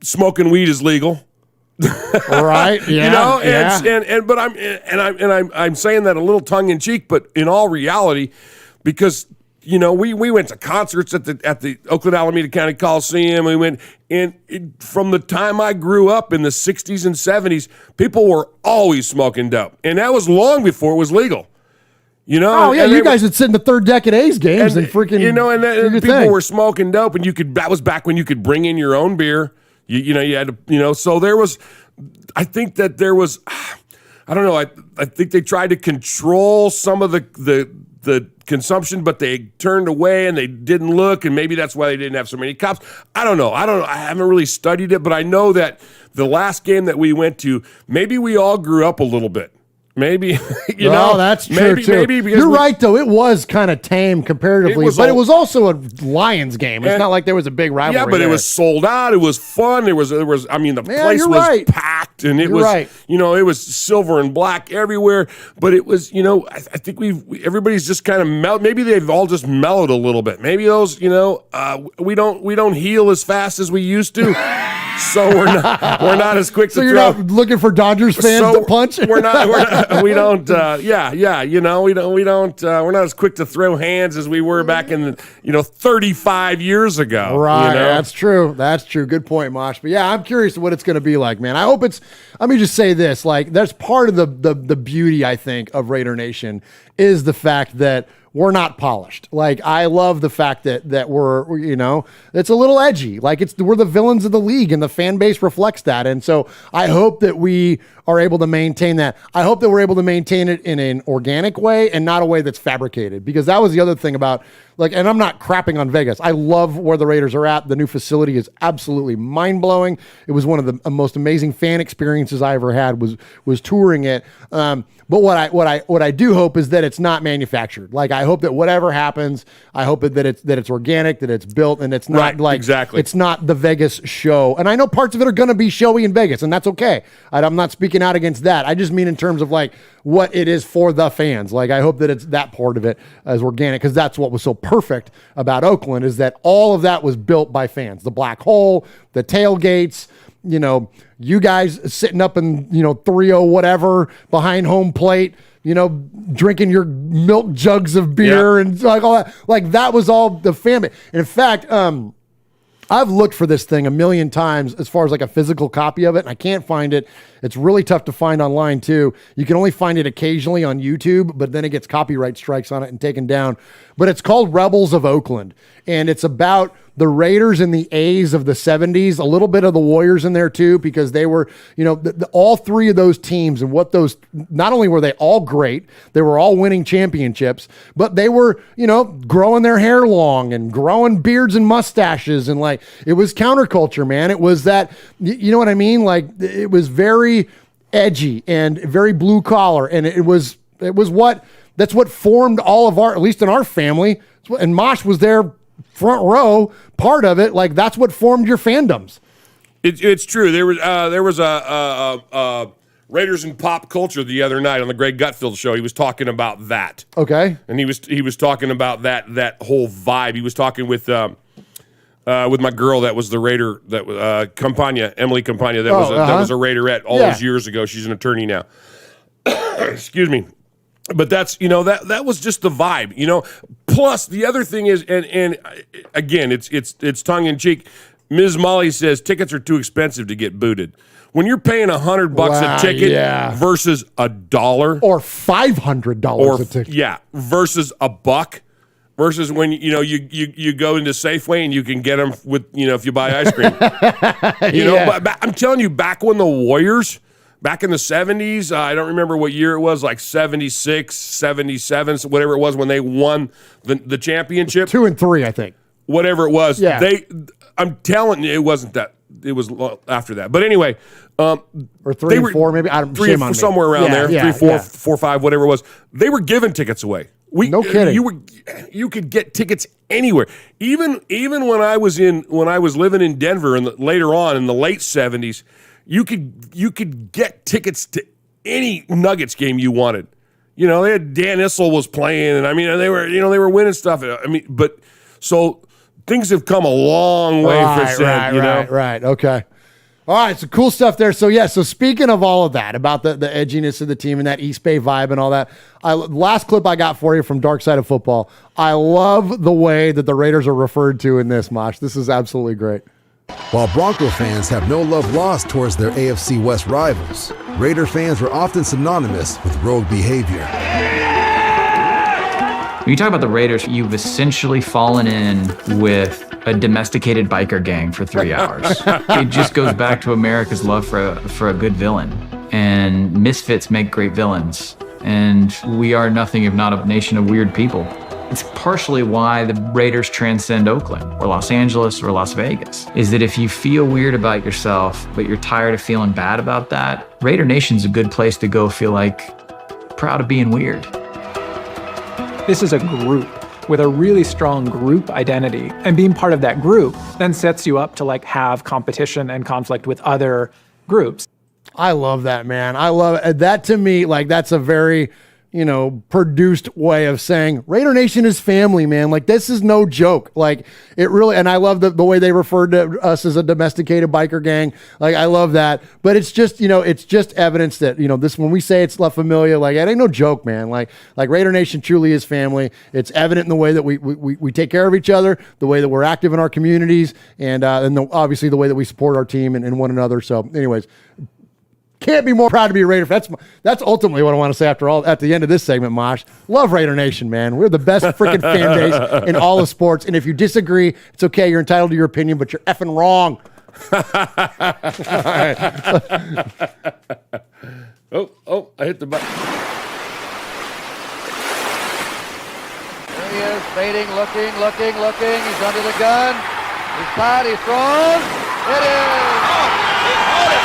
smoking weed is legal. Right. Yeah. But I'm saying that a little tongue in cheek, but in all reality, because we went to concerts at the Oakland Alameda County Coliseum. We went from the time I grew up in the 60s and 70s, people were always smoking dope, and that was long before it was legal. You guys would sit in the third deck at A's games and freaking and people were smoking dope, and that was back when you could bring in your own beer. You had to, so there was, I think that there was, I don't know, I think they tried to control some of the consumption, but they turned away and they didn't look, and maybe that's why they didn't have so many cops. I don't know. I haven't really studied it, but I know that the last game that we went to, maybe we all grew up a little bit. Maybe, that's true too. Maybe you're right though. It was kind of tame comparatively, but it was also a Lions game. It's not like there was a big rivalry. Yeah, but it was sold out. It was fun. There was. I mean, the place was packed, and it was. Right. It was silver and black everywhere. But it was. I think everybody's just kind of maybe they've all just mellowed a little bit. Maybe those. We don't heal as fast as we used to. So we're not as quick to throw. So you're not looking for Dodgers fans to punch? We don't. We're not as quick to throw hands as we were back in 35 years ago. Right. That's true. That's true. Good point, Mosh. But yeah, I'm curious what it's going to be like, man. I hope let me just say this, like that's part of the beauty, I think, of Raider Nation is the fact that we're not polished. Like, I love the fact that we're, it's a little edgy. Like, we're the villains of the league, and the fan base reflects that. And so I hope that we are able to maintain that. I hope that we're able to maintain it in an organic way and not a way that's fabricated, because that was the other thing about, and I'm not crapping on Vegas. I love where the Raiders are at. The new facility is absolutely mind-blowing. It was one of the most amazing fan experiences I ever had was touring it. But what I do hope is that it's not manufactured. Like, I hope that whatever happens, I hope that it's organic, that it's built, and it's not it's not the Vegas show. And I know parts of it are going to be showy in Vegas, and that's okay. I'm not speaking out against that. I just mean in terms of what it is for the fans. Like, I hope that it's that part of it as organic, because that's what was so perfect about Oakland, is that all of that was built by fans. The black hole, the tailgates, you guys sitting up in 3-0 whatever behind home plate, drinking your milk jugs of beer and all that. Like, that was all the fan. And in fact, I've looked for this thing a million times as far as a physical copy of it, and I can't find it. It's really tough to find online too. You can only find it occasionally on YouTube, but then it gets copyright strikes on it and taken down. But it's called Rebels of Oakland, and it's about the Raiders and the A's of the 70s, a little bit of the Warriors in there too, because they were, all three of those teams and what those, not only were they all great, they were all winning championships, but they were, growing their hair long and growing beards and mustaches. And like, it was counterculture, man. It was that, you know what I mean? Like, it was very edgy and very blue collar. And that's what formed all of our, at least in our family. And Mosh was there front row, part of it. Like, that's what formed your fandoms. It's true. There was a Raiders in Pop Culture the other night on the Greg Gutfeld show. He was talking about that. Okay. And he was talking about that whole vibe. He was talking with my girl that was the Raider, that Campagna, Emily Campagna, that was a Raiderette all those years ago. She's an attorney now. Excuse me. But that's, that was just the vibe, Plus, the other thing is, and again, it's tongue in cheek. Ms. Molly says tickets are too expensive to get booted. When you're paying $100 a ticket versus $1 or $500 a ticket, versus $1, versus when you go into Safeway and you can get them with if you buy ice cream. But I'm telling you, back when the Warriors. Back in the 70s, I don't remember what year it was, like 76, 77, whatever it was when they won the championship. 2 and 3, I think. Whatever it was. Yeah. I'm telling you, it wasn't that. It was after that. But anyway. Or 3 and 4, maybe. I don't know. 3 or somewhere around there. 3, 4, 4, 5, whatever it was. They were giving tickets away. No kidding. You could get tickets anywhere. Even when I was living in Denver and later on in the late 70s, you could get tickets to any Nuggets game you wanted. They had Dan Issel was playing, and they were winning stuff. But so things have come a long way since then. Right. Okay. All right, so cool stuff there. So so speaking of all of that, about the edginess of the team and that East Bay vibe and all that, last clip I got for you from Dark Side of Football. I love the way that the Raiders are referred to in this, Mosh. This is absolutely great. While Bronco fans have no love lost towards their AFC West rivals, Raider fans were often synonymous with rogue behavior. When you talk about the Raiders, you've essentially fallen in with a domesticated biker gang for 3 hours. It just goes back to America's love for a good villain. And misfits make great villains. And we are nothing if not a nation of weird people. It's partially why the Raiders transcend Oakland or Los Angeles or Las Vegas, is that if you feel weird about yourself, but you're tired of feeling bad about that, Raider Nation's a good place to go feel like proud of being weird. This is a group with a really strong group identity, and being part of that group then sets you up to have competition and conflict with other groups. I love that, man. I love it. That to me, that's a very produced way of saying Raider Nation is family, man. This is no joke. It really, and I love the way they referred to us as a domesticated biker gang. I love that. But it's just, it's just evidence that, this, when we say it's La Familia, it ain't no joke, man. Raider Nation truly is family. It's evident in the way that we take care of each other, the way that we're active in our communities, and obviously the way that we support our team and one another. So anyways, can't be more proud to be a Raider. That's ultimately what I want to say at the end of this segment, Mosh. Love Raider Nation, man. We're the best freaking fan base in all of sports. And if you disagree, it's okay. You're entitled to your opinion, but you're effing wrong. I hit the button. There he is, baiting, looking. He's under the gun. He's caught, he's thrown. It is. He caught it.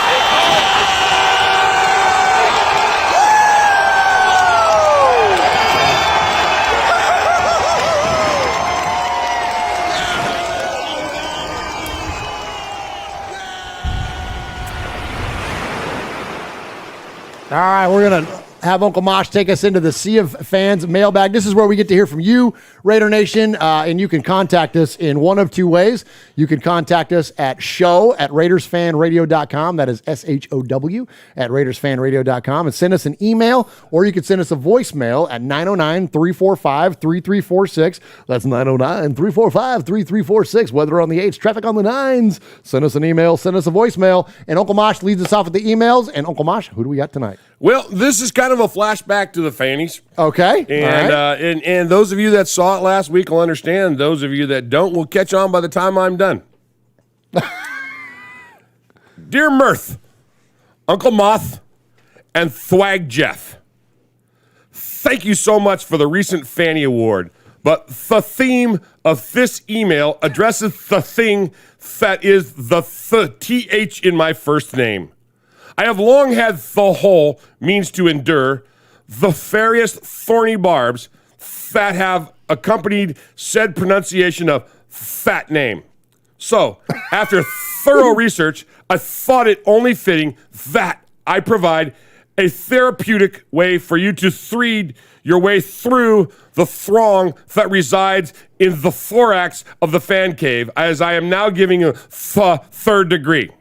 All right, we're going to have Uncle Mosh take us into the Sea of Fans mailbag. This is where we get to hear from you, Raider Nation, and you can contact us in one of two ways. You can contact us at show@RaidersFanRadio.com. That is SHOW at RaidersFanRadio.com, and send us an email, or you can send us a voicemail at 909-345-3346. That's 909-345-3346. Weather on the 8s, traffic on the 9s. Send us an email, send us a voicemail, and Uncle Mosh leads us off with the emails. And Uncle Mosh, who do we got tonight? Well, this is kind of a flashback to the Fannies. Okay. And, and those of you that saw it last week will understand. Those of you that don't will catch on by the time I'm done. Dear Mirth, Uncle Moth, and Thwag Jeff, thank you so much for the recent Fanny Award. But the theme of this email addresses the thing that is the TH in my first name. I have long had the whole means to endure the various thorny barbs that have accompanied said pronunciation of that name. So, after thorough research, I thought it only fitting that I provide a therapeutic way for you to thread your way through the throng that resides in the thorax of the fan cave, as I am now giving you the third degree.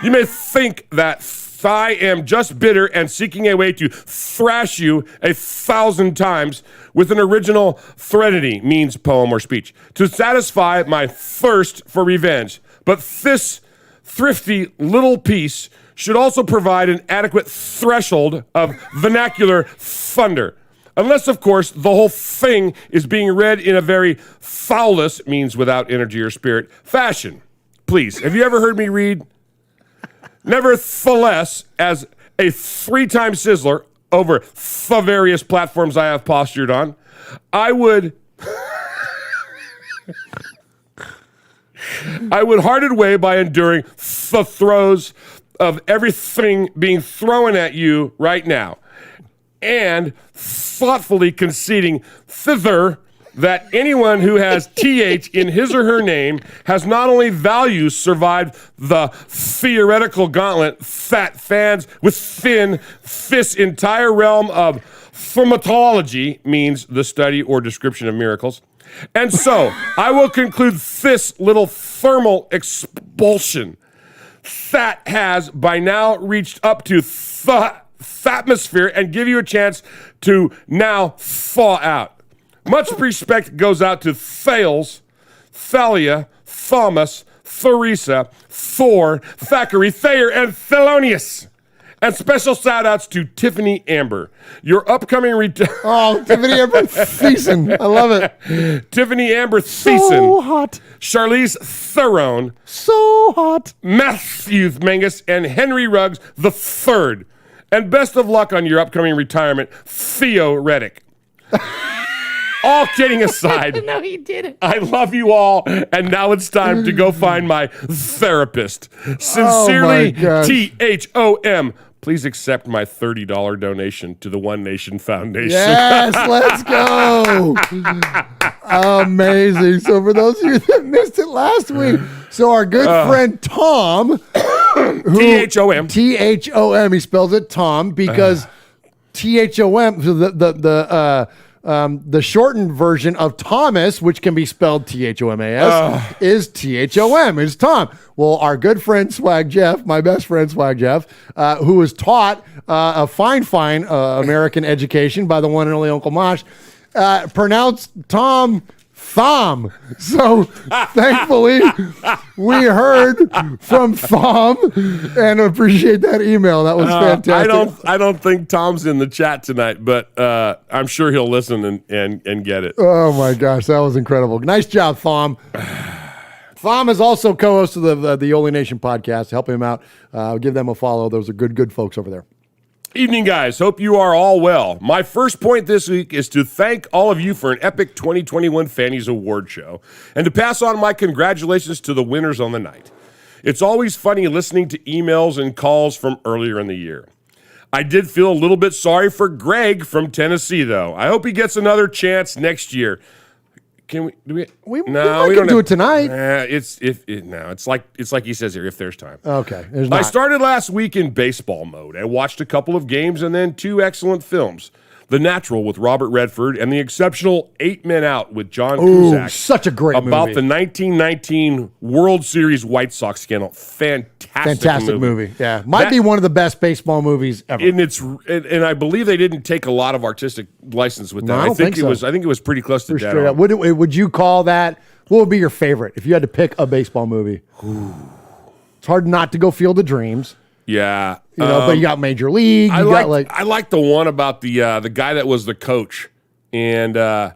You may think that I am just bitter and seeking a way to thrash you 1,000 times with an original threnody, means poem or speech, to satisfy my thirst for revenge. But this thrifty little piece should also provide an adequate threshold of vernacular thunder. Unless, of course, the whole thing is being read in a very foulest, means without energy or spirit, fashion. Please, have you ever heard me read? Nevertheless, as a 3-time sizzler over the various platforms I have postured on, I would hearted way by enduring the throes of everything being thrown at you right now, and thoughtfully conceding thither that anyone who has TH in his or her name has not only values survived the theoretical gauntlet that fans within this entire realm of thaumatology, means the study or description of miracles. And so I will conclude this little thermal expulsion that has by now reached up to the atmosphere and give you a chance to now thaw out. Much respect goes out to Thales, Thalia, Thomas, Theresa, Thor, Thackeray, Thayer, and Thelonious. And special shout-outs to Tiffany Amber. Your upcoming Tiffany Amber Thiessen. I love it. Tiffany Amber Thiessen. So hot. Charlize Theron. So hot. Matthew Mangus and Henry Ruggs the Third. And best of luck on your upcoming retirement, Theo Reddick. All kidding aside, No, he didn't. I love you all, and now it's time to go find my therapist. Sincerely, THOM. Please accept my $30 donation to the One Nation Foundation. Yes, let's go. Amazing. So for those of you that missed it last week, so our good friend Tom, THOM. THOM, he spells it Tom because THOM, so the shortened version of Thomas, which can be spelled THOMAS, is THOM. It's Tom. Well, our good friend Swag Jeff, my best friend Swag Jeff, who was taught a fine American education by the one and only Uncle Mosh, pronounced Tom Thom. So thankfully we heard from Thom and appreciate that email. That was fantastic. I don't think Tom's in the chat tonight, but I'm sure he'll listen and get it. Oh my gosh, that was incredible. Nice job, Thom. Thom is also co-host of the Only Nation podcast. Help him out. Give them a follow. Those are good folks over there. Evening, guys. Hope you are all well. My first point this week is to thank all of you for an epic 2021 Fannies Award show and to pass on my congratulations to the winners on the night. It's always funny listening to emails and calls from earlier in the year. I did feel a little bit sorry for Greg from Tennessee, though. I hope he gets another chance next year. Can we? Do we? We don't can do it tonight. It's like he says here. If there's time. Okay. I started last week in baseball mode. I watched a couple of games and then 2 excellent films. The Natural with Robert Redford and the exceptional 8 Men Out with John Cusack. Such a great movie. About the 1919 World Series White Sox scandal. Fantastic movie. Yeah. Might be one of the best baseball movies ever. And I believe they didn't take a lot of artistic license with that. No, I don't think so. I think it was pretty close to Pretty dead straight on. up. Would you call that, what would be your favorite if you had to pick a baseball movie? It's hard not to go Field of Dreams. Yeah. But you got Major League. I like the one about the guy that was the coach, and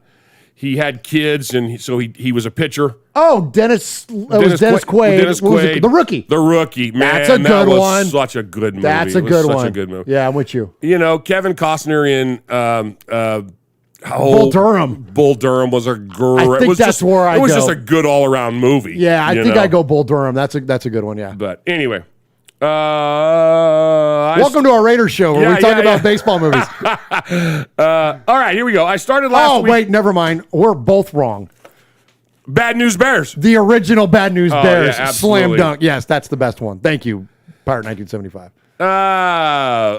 he had kids, and so he was a pitcher. Oh, Dennis Quaid. The Rookie. The Rookie. Man, that's a good that was one. Such a good movie. That's a good one. Such a good movie. Yeah, I'm with you. Kevin Costner in Bull Durham. Bull Durham was a great. I think that's where I go. It was just a good all around movie. Yeah, I think I go Bull Durham. That's a good one. Yeah. But anyway. Welcome to our Raiders show where we talk about baseball movies. All right, here we go. I started last week. Oh, wait, never mind. We're both wrong. Bad News Bears. The original Bad News Bears. Yeah, Slam dunk. Yes, that's the best one. Thank you, Pirate 1975.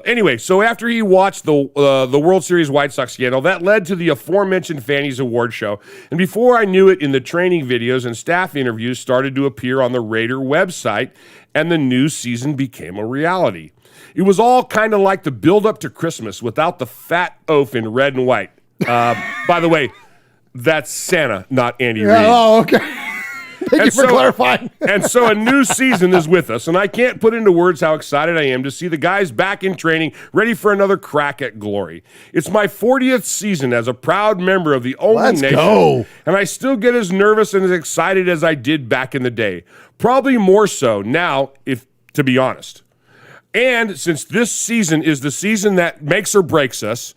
Anyway, so after he watched the World Series White Sox scandal, that led to the aforementioned Fannies Award show. And before I knew it, in the training videos and staff interviews started to appear on the Raider website, and the new season became a reality. It was all kind of like the build-up to Christmas without the fat oaf in red and white. By the way, that's Santa, not Andy Reid. Oh, okay. Thank you for clarifying. And so a new season is with us, and I can't put into words how excited I am to see the guys back in training, ready for another crack at glory. It's my 40th season as a proud member of the only nation. Go. And I still get as nervous and as excited as I did back in the day. Probably more so now, to be honest. And since this season is the season that makes or breaks us,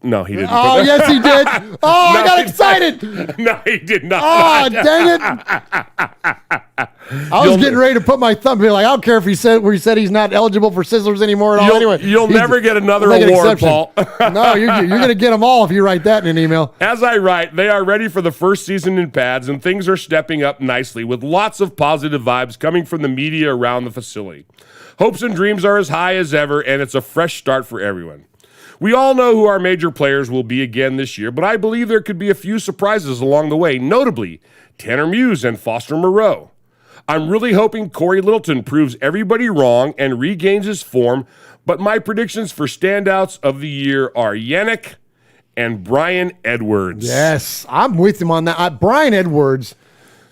no, he didn't. Oh, yes, he did. Oh, I got excited. No, he did not. Oh, dang it. I was getting ready to put my thumb, be like, I don't care if he said he's not eligible for Sizzlers anymore at all. Anyway, you'll never get another award, Paul. No, you're going to get them all if you write that in an email. As I write, they are ready for the first season in pads, and things are stepping up nicely with lots of positive vibes coming from the media around the facility. Hopes and dreams are as high as ever, and it's a fresh start for everyone. We all know who our major players will be again this year, but I believe there could be a few surprises along the way, notably Tanner Muse and Foster Moreau. I'm really hoping Corey Littleton proves everybody wrong and regains his form, but my predictions for standouts of the year are Yannick and Brian Edwards. Yes, I'm with him on that. Brian Edwards...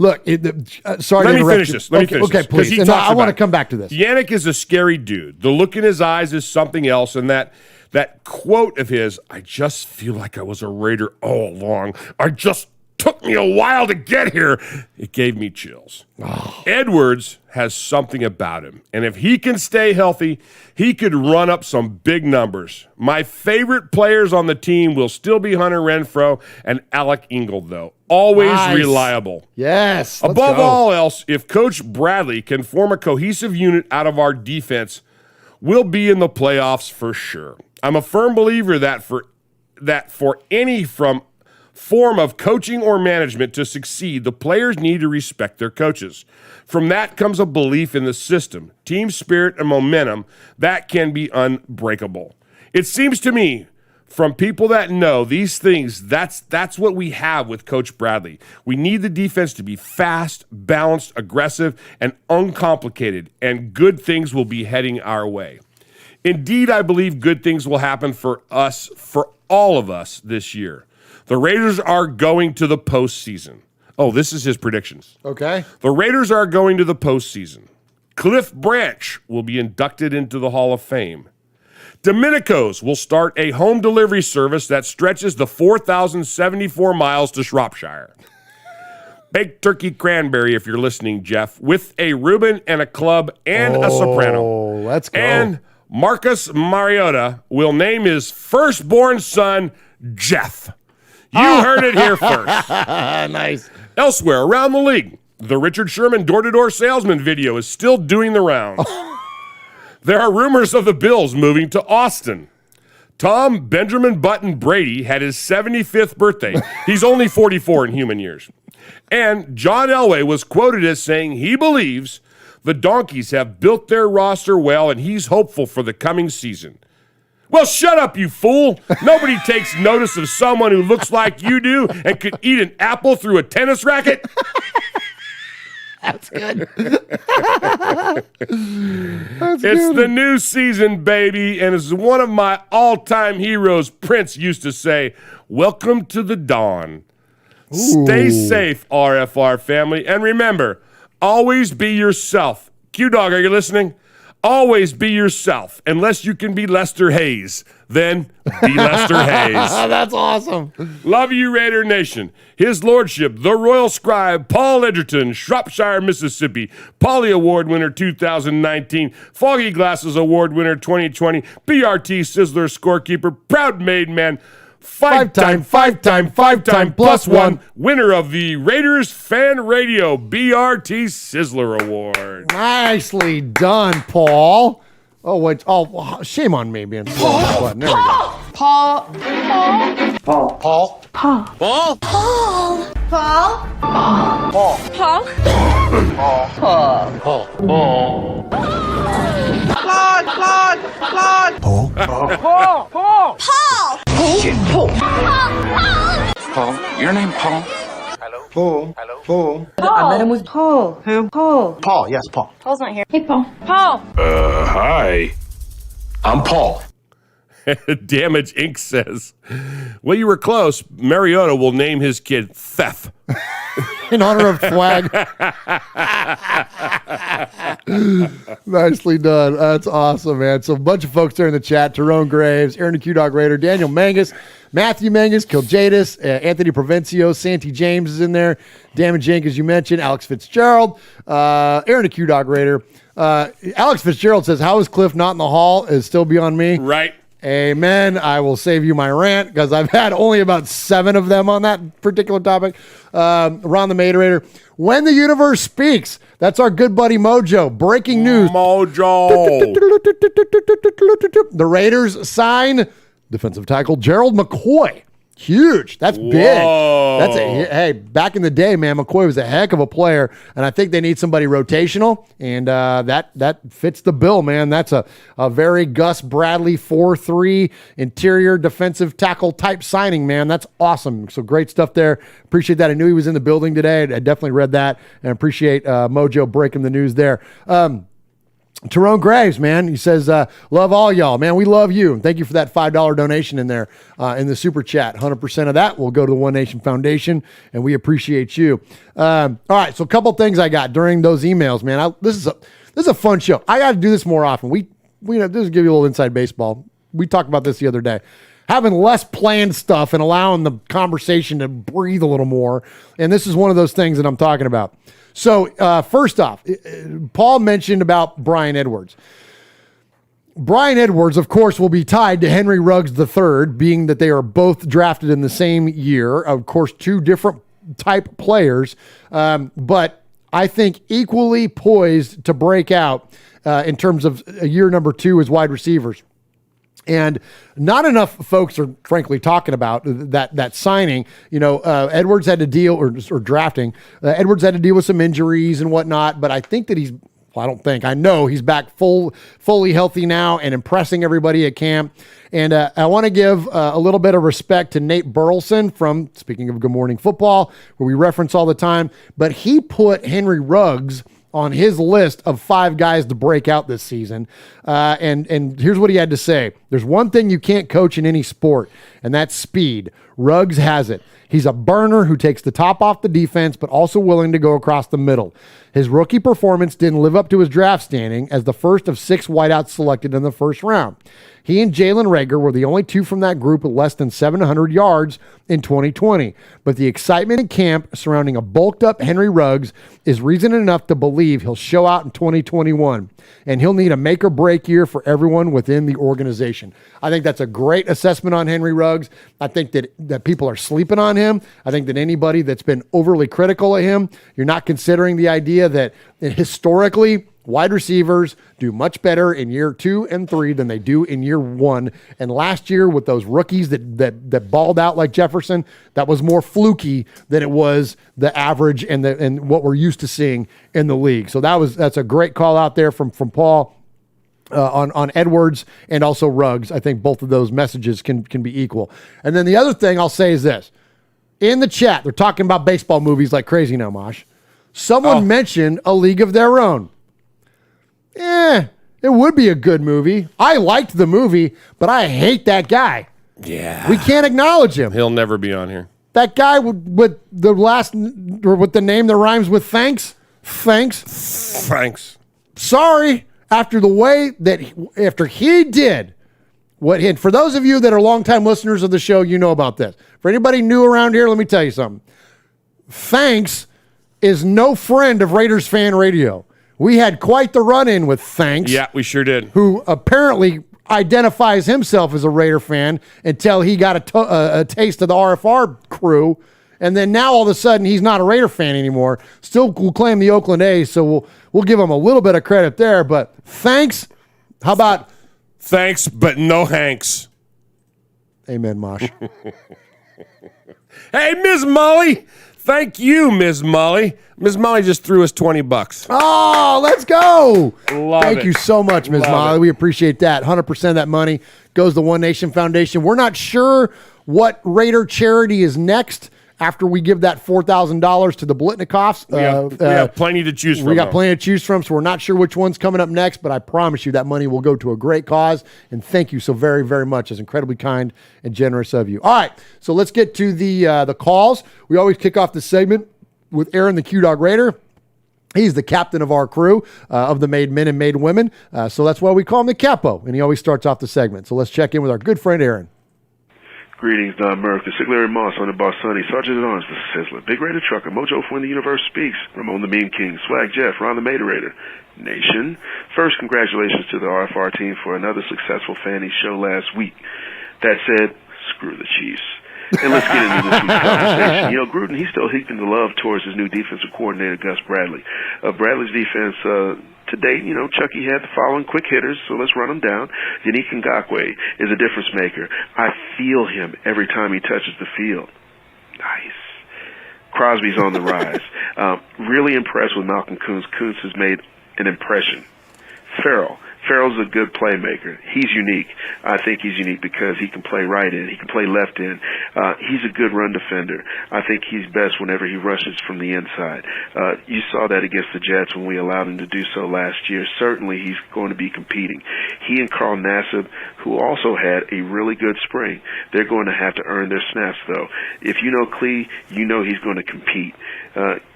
Look, sorry Let to me interrupt finish you. this. Let me finish okay, this. please. And I want to come back to this. Yannick is a scary dude. The look in his eyes is something else, and that quote of his, I just feel like I was a Raider all along. I just took me a while to get here. It gave me chills. Oh. Edwards has something about him, and if he can stay healthy, he could run up some big numbers. My favorite players on the team will still be Hunter Renfrow and Alec Ingold, though. Always reliable. Yes. Above all else, if Coach Bradley can form a cohesive unit out of our defense, we'll be in the playoffs for sure. I'm a firm believer that for any form of coaching or management to succeed, the players need to respect their coaches. From that comes a belief in the system, team spirit, and momentum that can be unbreakable. It seems to me, from people that know these things, that's what we have with Coach Bradley. We need the defense to be fast, balanced, aggressive, and uncomplicated, and good things will be heading our way. Indeed, I believe good things will happen for us, for all of us this year. The Raiders are going to the postseason. Oh, this is his predictions. Okay. The Raiders are going to the postseason. Cliff Branch will be inducted into the Hall of Fame. Domenico's will start a home delivery service that stretches the 4,074 miles to Shropshire. Baked turkey cranberry, if you're listening, Jeff, with a Reuben and a club and a soprano. Oh, let's go. And Marcus Mariota will name his firstborn son Jeff. You heard it here first. Nice. Elsewhere around the league, the Richard Sherman door-to-door salesman video is still doing the rounds. There are rumors of the Bills moving to Austin. Tom Benjamin Button Brady had his 75th birthday. He's only 44 in human years. And John Elway was quoted as saying he believes the Donkeys have built their roster well and he's hopeful for the coming season. Well, shut up, you fool. Nobody takes notice of someone who looks like you do and could eat an apple through a tennis racket. That's good. It's the new season, baby, and as one of my all-time heroes, Prince, used to say, welcome to the dawn. Ooh. Stay safe, RFR family, and remember, always be yourself. Q-Dog, are you listening? Always be yourself, unless you can be Lester Hayes. Then be Lester Hayes. That's awesome. Love you, Raider Nation. His Lordship, the Royal Scribe, Paul Edgerton, Shropshire, Mississippi, Polly Award winner 2019, Foggy Glasses Award winner 2020, BRT Sizzler scorekeeper, proud made man, five-time plus one, winner of the Raiders Fan Radio BRT Sizzler Award. Nicely done, Paul. Oh, wait. Oh, shame on me being slow on that button. There we go. Paul. Paul. Paul. Paul. Paul. Paul. Paul. Paul. Paul. Paul. Paul. Claude. Paul. Paul. Paul. Shit, Paul. Paul, your name Paul? Paul. Paul. I met him with Paul. Who? Paul. Paul, yes, Paul. Paul's not here. Hey, Paul. Paul. Hi. I'm Paul. Damage Inc. says, well, you were close. Mariota will name his kid Thef. In honor of Flag. Nicely done. That's awesome, man. So a bunch of folks there in the chat. Tyrone Graves, Aaron the Q-Dog Raider, Daniel Mangus, Matthew Mangus, Kiljadis, Anthony Provencio, Santi James is in there. Damage Inc., as you mentioned, Alex Fitzgerald, Aaron the Q-Dog Raider. Alex Fitzgerald says, how is Cliff not in the hall? Is still beyond me. Right. Amen. I will save you my rant because I've had only about 7 of them on that particular topic. Ron the Materator. When the universe speaks, that's our good buddy Mojo. Breaking news. Mojo. The Raiders sign defensive tackle Gerald McCoy. Huge. That's big. Whoa. Hey, back in the day, man, McCoy was a heck of a player, and I think they need somebody rotational, and that fits the bill, man. That's a very Gus Bradley 4-3 interior defensive tackle type signing, man. That's awesome. So great stuff there. Appreciate that. I knew he was in the building today. I definitely read that, and appreciate Mojo breaking the news there. Tyrone Graves, man, he says, love all y'all. Man, we love you. And thank you for that $5 donation in there in the super chat. 100% of that will go to the One Nation Foundation, and we appreciate you. All right, so a couple things I got during those emails, man. This is a fun show. I got to do this more often. We this will give you a little inside baseball. We talked about this the other day. Having less planned stuff and allowing the conversation to breathe a little more. And this is one of those things that I'm talking about. So first off, Paul mentioned about Brian Edwards. Brian Edwards, of course, will be tied to Henry Ruggs III, being that they are both drafted in the same year. Of course, 2 different type players, but I think equally poised to break out in terms of year number 2 as wide receivers. And not enough folks are frankly talking about that signing. You know, Edwards had to deal, or drafting. Edwards had to deal with some injuries and whatnot, but I think that I know he's back fully healthy now and impressing everybody at camp. And I want to give a little bit of respect to Nate Burleson from, speaking of Good Morning Football, where we reference all the time, but he put Henry Ruggs on his list of 5 guys to break out this season. And here's what he had to say. There's one thing you can't coach in any sport, and that's speed. Ruggs has it. He's a burner who takes the top off the defense, but also willing to go across the middle. His rookie performance didn't live up to his draft standing as the first of 6 wideouts selected in the first round. He and Jalen Reagor were the only 2 from that group with less than 700 yards in 2020. But the excitement in camp surrounding a bulked-up Henry Ruggs is reason enough to believe he'll show out in 2021. And he'll need a make-or-break year for everyone within the organization. I think that's a great assessment on Henry Ruggs. I think that people are sleeping on him. I think that anybody that's been overly critical of him, you're not considering the idea that historically Wide receivers do much better in year 2 and 3 than they do in year 1. And last year with those rookies that balled out like Jefferson, that was more fluky than it was the average and what we're used to seeing in the league. So that's a great call out there from Paul on Edwards and also Ruggs. I think both of those messages can be equal. And then the other thing I'll say is this. In the chat, they're talking about baseball movies like crazy now, Mosh. Someone mentioned A League of Their Own. It would be a good movie. I liked the movie, but I hate that guy. Yeah. We can't acknowledge him. He'll never be on here. That guy with the last, or with the name that rhymes with thanks. Thanks. Sorry. After the way that, after he did what he, for those of you that are longtime listeners of the show, you know about this. For anybody new around here, let me tell you something. Thanks is no friend of Raiders Fan Radio. We had quite the run-in with Thanks. Yeah, we sure did. Who apparently identifies himself as a Raider fan until he got a taste of the RFR crew. And then now all of a sudden he's not a Raider fan anymore. Still will claim the Oakland A's, so we'll give him a little bit of credit there. But Thanks, how about... Thanks, but no Hanks. Amen, Mosh. Hey, Ms. Molly. Thank you, Ms. Molly. Ms. Molly just threw us $20. Oh, let's go. Thank it. you so much, Ms. Molly. it. We appreciate that. 100% of that money goes to One Nation Foundation. We're not sure what Raider charity is next after we give that $4,000 to the Blitnikoffs. We have plenty to choose from. We got plenty to choose from, so we're not sure which one's coming up next, but I promise you that money will go to a great cause, and thank you so very, very much. It's incredibly kind and generous of you. All right, so let's get to the calls. We always kick off the segment with Aaron the Q-Dog Raider. He's the captain of our crew of the Made Men and Made Women, so that's why we call him the Capo, and he always starts off the segment. So let's check in with our good friend Aaron. Greetings, Don Murph, the Sick Larry Moss on the Boss Sonny, Sergeant at Arms, the Sizzler, Big Raider Trucker, Mojo for When the Universe Speaks, Ramon the Meme King, Swag Jeff, Ron the Materator, Nation. First, congratulations to the RFR team for another successful Fanny show last week. That said, screw the Chiefs. And let's get into this week's conversation. You know, Gruden, he's still heaping the love towards his new defensive coordinator, Gus Bradley. Bradley's defense, to date, you know, Chucky had the following quick hitters, so let's run them down. Yannick Ngakoue is a difference maker. I feel him every time he touches the field. Nice. Crosby's on the rise. Really impressed with Malcolm Kuntz. Kuntz has made an impression. Farrell's a good playmaker. He's unique. I think he's unique because he can play right in. He can play left in. He's a good run defender. I think he's best whenever he rushes from the inside. You saw that against the Jets when we allowed him to do so last year. Certainly he's going to be competing. He and Carl Nassib, who also had a really good spring, they're going to have to earn their snaps, though. If you know Klee, you know he's going to compete.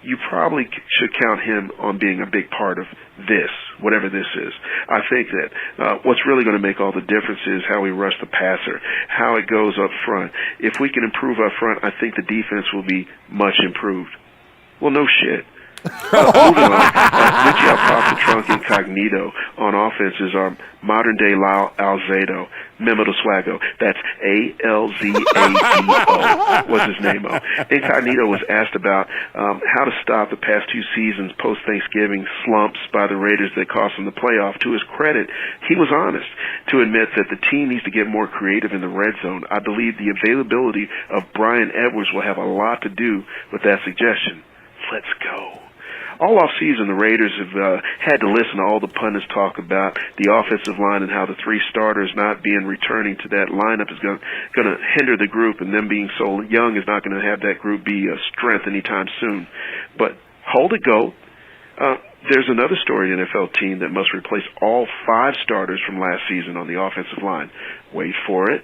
You probably should count him on being a big part of this, whatever this is. I think that what's really going to make all the difference is how we rush the passer, how it goes up front. If we can improve up front, I think the defense will be much improved. Well, no shit. Moving on, Richie Alpapa Trunk Incognito on offense is our modern-day Lyle Alzado, Memo de Swago. That's A-L-Z-A-D-O. What's his name? Incognito was asked about how to stop the past 2 seasons post-Thanksgiving slumps by the Raiders that cost them the playoff. To his credit, he was honest to admit that the team needs to get more creative in the red zone. I believe the availability of Brian Edwards will have a lot to do with that suggestion. Let's go. All offseason, the Raiders have had to listen to all the pundits talk about the offensive line and how the 3 starters not being returning to that lineup is going to hinder the group, and them being so young is not going to have that group be a strength anytime soon. But hold it, go. There's another storied NFL team that must replace all 5 starters from last season on the offensive line. Wait for it.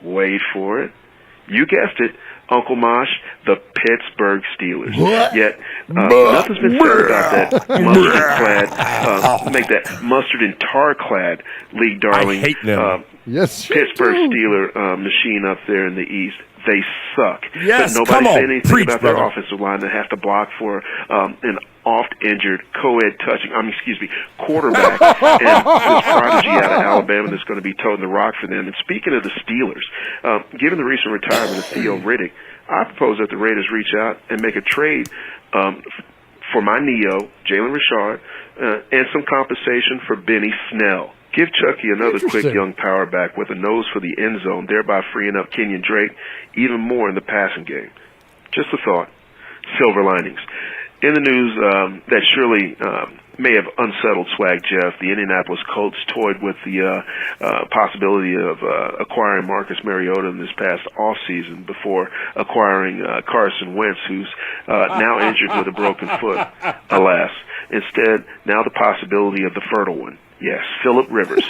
Wait for it. You guessed it, Uncle Mosh, the Pittsburgh Steelers. What? Yet, nothing's been said about that mustard and tar-clad league darling Pittsburgh Steeler machine up there in the East. They suck. Yes, but nobody said anything about their offensive line that has to block for an oft-injured quarterback and this prodigy out of Alabama that's going to be toting the rock for them. And speaking of the Steelers, given the recent retirement of Theo Riddick, I propose that the Raiders reach out and make a trade for my Neo, Jalen Richard, and some compensation for Benny Snell. Give Chucky another quick young power back with a nose for the end zone, thereby freeing up Kenyon Drake even more in the passing game. Just a thought. Silver linings. In the news that surely may have unsettled Swag Jeff, the Indianapolis Colts toyed with the possibility of acquiring Marcus Mariota in this past offseason before acquiring Carson Wentz, who's now injured with a broken foot, alas. Instead, now the possibility of the fertile one. Yes, Phillip Rivers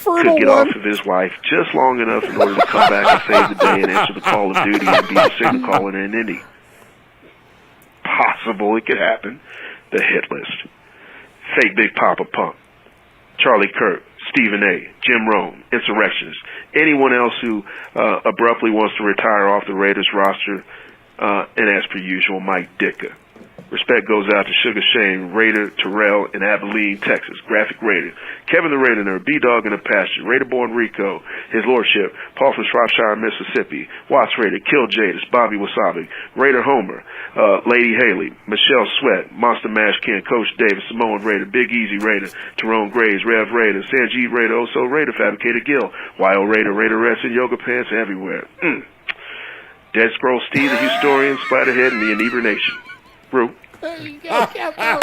could get off of his wife just long enough in order to come back and save the day and answer the call of duty and be the signal caller in Indy. Possible it could happen. The hit list. Fake Big Papa Pump, Charlie Kirk, Stephen A., Jim Rome, Insurrectionist, anyone else who abruptly wants to retire off the Raiders roster, and as per usual, Mike Ditka. Respect goes out to Sugar Shane, Raider Terrell in Abilene, Texas, Graphic Raider, Kevin the Raider Nerd, B-Dog in the Pasture, Raider-born Rico, His Lordship, Paul from Shropshire, Mississippi, Watts Raider, Kill Jadis, Bobby Wasabi, Raider Homer, Lady Haley, Michelle Sweat, Monster Mash Ken, Coach Davis, Samoan Raider, Big Easy Raider, Tyrone Graves, Rev Raider, Sanjeev Raider, Oso Raider, Fabricator Gill, Y.O. Raider, Raider Rest, and Yoga Pants everywhere. Dead Scroll Steve, the Historian, Splatterhead, and the Inebriation. Brew. There you go, Capo.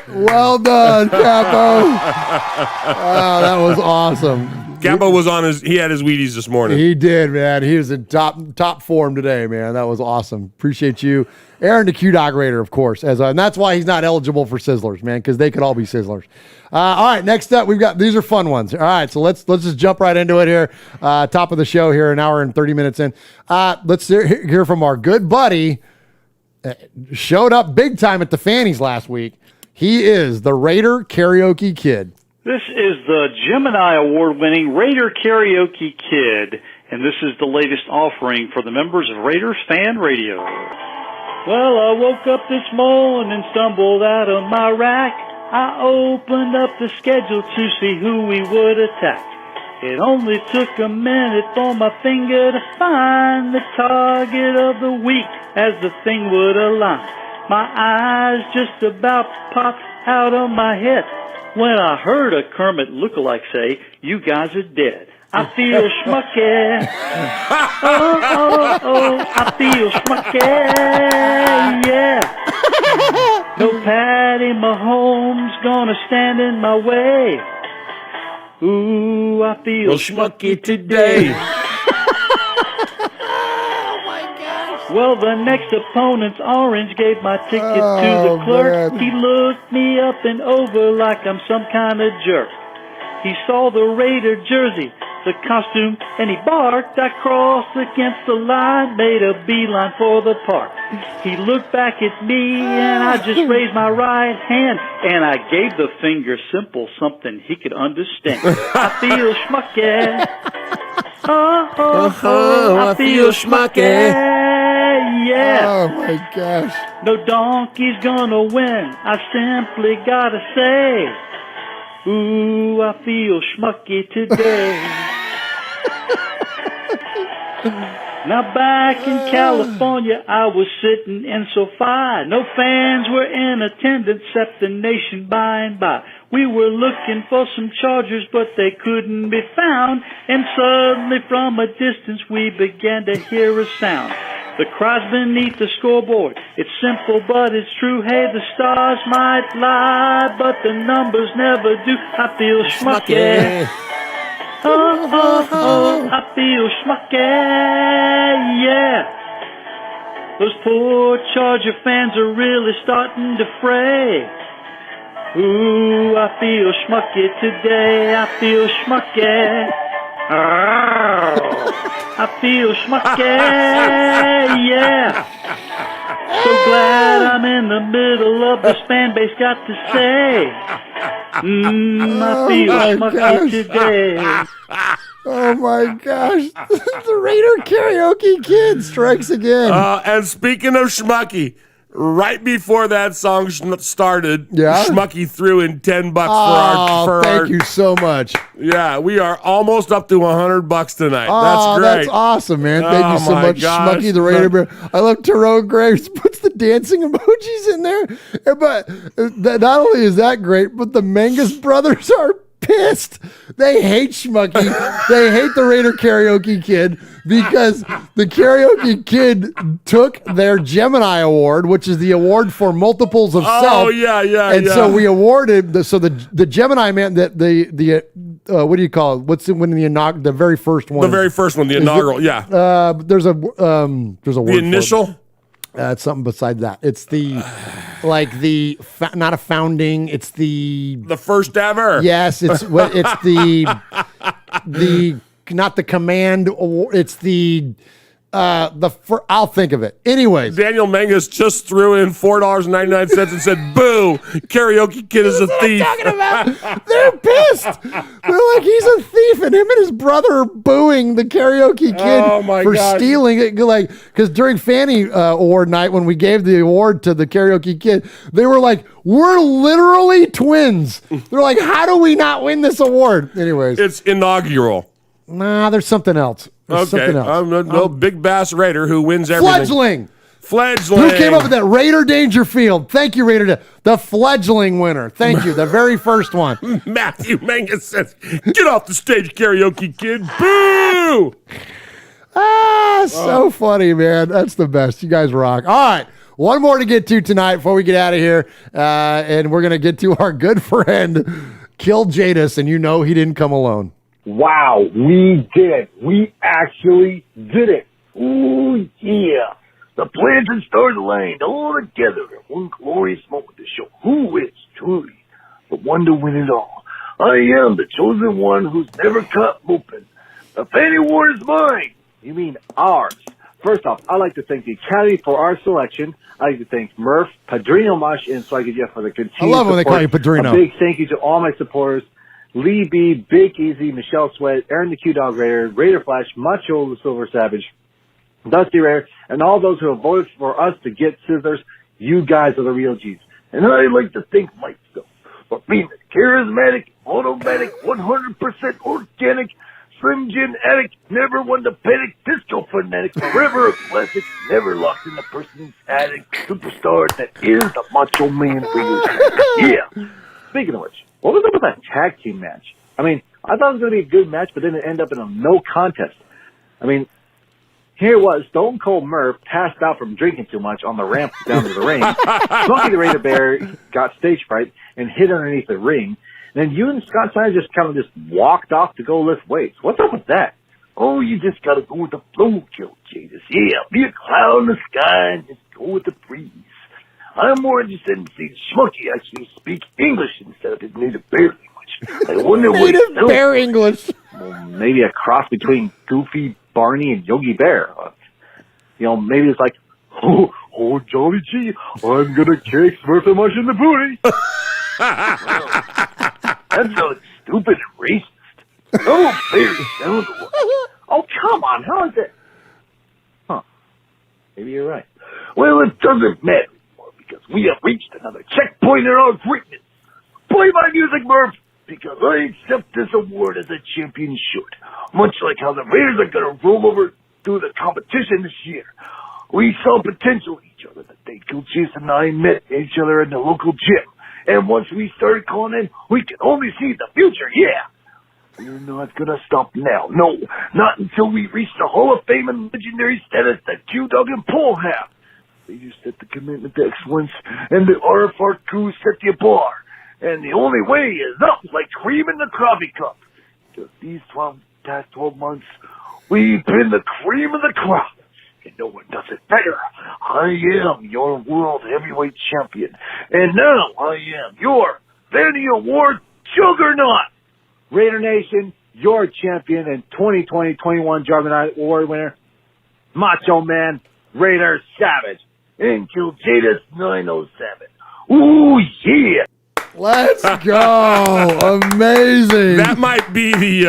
Well done, Capo. Oh, that was awesome. Capo was he had his Wheaties this morning. He did, man. He was in top form today, man. That was awesome. Appreciate you. Aaron the Q-Dog Raider, of course. And that's why he's not eligible for Sizzlers, man, because they could all be Sizzlers. All right, next up, these are fun ones. All right, so let's just jump right into it here. Top of the show here, an hour and 30 minutes in. Let's hear from our good buddy. Showed up big time at the Fannies last week. He is the Raider Karaoke Kid. This is the Gemini Award-winning Raider Karaoke Kid, and this is the latest offering for the members of Raiders Fan Radio. Well, I woke up this morning and stumbled out of my rack. I opened up the schedule to see who we would attack. It only took a minute for my finger to find the target of the week as the thing would align. My eyes just about popped out of my head when I heard a Kermit lookalike say, "You guys are dead." I feel schmucky. Oh, I feel schmucky, yeah. No Patty Mahomes gonna stand in my way. Ooh, I feel schmucky today. Oh, my gosh. Well, the next opponent's orange gave my ticket to the clerk. Man. He looked me up and over like I'm some kind of jerk. He saw the Raider jersey, the costume, and he barked. I crossed against the line, made a beeline for the park. He looked back at me, and I just raised my right hand, and I gave the finger simple, something he could understand. I feel schmucky. Oh, I feel schmucky. Yeah. Oh, my gosh. No donkey's gonna win, I simply gotta say. Ooh, I feel schmucky today. Now back in California, I was sitting in SoFi. No fans were in attendance except the nation by and by. We were looking for some Chargers, but they couldn't be found. And suddenly from a distance, we began to hear a sound. The cries beneath the scoreboard. It's simple, but it's true. Hey, the stars might lie, but the numbers never do. I feel schmucky. Oh, I feel schmucky, yeah. Those poor Charger fans are really starting to fray. Ooh, I feel schmucky today. I feel schmucky. I feel schmucky, yeah. So glad I'm in the middle of this fan base, got to say. I feel schmucky today. Oh my gosh. The Raider Karaoke Kid strikes again. And speaking of schmucky, right before that song started, Yeah? Schmucky threw in $10 Thank you so much. Yeah, we are almost up to $100 tonight. Oh, That's great. that's awesome, man. Thank you so my much, gosh. Schmucky the Raider Bear. I love Tyrone Graves puts the dancing emojis in there. But not only is that great, but the Mangus brothers are pissed. They hate Schmucky. They hate the Raider Karaoke Kid because the Karaoke Kid took their Gemini Award, which is the award for multiples of self. Oh, yeah. And so we awarded the Gemini man that the what do you call it? What's it when the very first one? The very first one, the inaugural, yeah. There's a word The initial? for it. It's something besides that. It's the not a founding. It's the first ever. Yes, it's the not the command. It's I'll think of it. Anyways, Daniel Mangus just threw in $4.99 and said, "Boo! Karaoke Kid is a thief." Talking about? They're pissed. They're like, he's a thief, and him and his brother are booing the Karaoke Kid for stealing it. Like, because during Fanny Award night, when we gave the award to the Karaoke Kid, they were like, "We're literally twins." They're like, "How do we not win this award?" Anyways, it's inaugural. Nah, there's something else. Okay, no Big Bass Raider who wins everything. Fledgling. Who came up with that? Raider Dangerfield. Thank you, Raider. The fledgling winner. Thank you. The very first one. Matthew Mangus says, "Get off the stage, Karaoke Kid." Boo! So funny, man. That's the best. You guys rock. All right. One more to get to tonight before we get out of here. And we're going to get to our good friend, Kill Jadis. And you know he didn't come alone. Wow, we did. We actually did it. Ooh, yeah. The plans and stars aligned all together in one glorious moment to show who is truly the one to win it all. I am the chosen one who's never caught moping. The Fanny Award is mine. You mean ours. First off, I'd like to thank the Academy for our selection. I'd like to thank Murph, Padrino Mush, and Swaggy Jeff for the continued I love when they support. call you Padrino. A big thank you to all my supporters. Lee B, Big Easy, Michelle Sweat, Aaron the Q-Dog Raider, Raider Flash, Macho the Silver Savage, Dusty Rare, and all those who have voted for us to get scissors. You guys are the real G's. And I'd like to thank Mike Still for being a charismatic, automatic, 100% organic, Slim Jim addict, never one to panic, disco fanatic, forever a classic, never locked in the person's attic, superstar that is the Macho Man for you. Yeah. Speaking of which, what was up with that tag team match? I mean, I thought it was going to be a good match, but then it ended up in a no contest. I mean, here it was, Stone Cold Murph passed out from drinking too much on the ramp down to the ring. Smokey the Raider Bear got stage fright and hid underneath the ring. And then you and Scott Steiner just kind of just walked off to go lift weights. What's up with that? Oh, you just got to go with the flow, Joe Jadis. Yeah, be a cloud in the sky and just go with the breeze. I'm more interested in seeing Schmucky actually speak English instead of his native bear language. I wonder what Native bear English. Well, maybe a cross between Goofy, Barney, and Yogi Bear. Maybe it's like, oh, Jolly G, I'm gonna kick Smurfy Mush in the booty. That sounds stupid and racist. No bear sounds like. Oh, come on, how is that? Huh. Maybe you're right. Well, it doesn't matter. Because we have reached another checkpoint in our greatness. Play my music, Murph, because I accept this award as a champion should. Much like how the Raiders are going to roll over through the competition this year. We saw potential in each other the day Cool Chase and I met each other in the local gym. And once we started calling in, we can only see the future, yeah. We're not going to stop now. No, not until we reach the Hall of Fame and legendary status that Q-Dog and Paul have. You set the commitment to excellence, and the RFR crew set the bar. And the only way is up, like cream in the coffee cup. Just these past 12 months, we've been the cream of the crop. And no one does it better. I am your world heavyweight champion. And now I am your Fanny Award juggernaut. Raider Nation, your champion and 2020-21 Juggernaut Award winner, Macho Man, Raider Savage. And Kill Jadis 907. Ooh, yeah. Let's go. Amazing. That might be the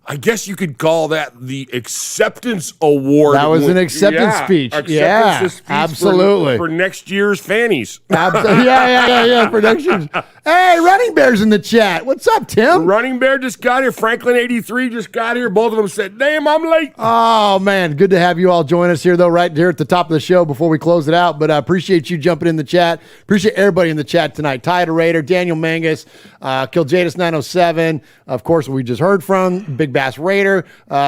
I guess you could call that the acceptance award. That was an acceptance speech. Acceptance speech absolutely. For next year's fannies. Yeah, for next year's. Hey, Running Bear's in the chat. What's up, Tim? Running Bear just got here. Franklin 83 just got here. Both of them said, damn, I'm late. Oh, man. Good to have you all join us here, though, right here at the top of the show before we close it out. But I appreciate you jumping in the chat. Appreciate everybody in the chat tonight. Ty the Raider, Daniel Mangus, Kiljadis 907. Of course, we just heard from Big Bass Raider.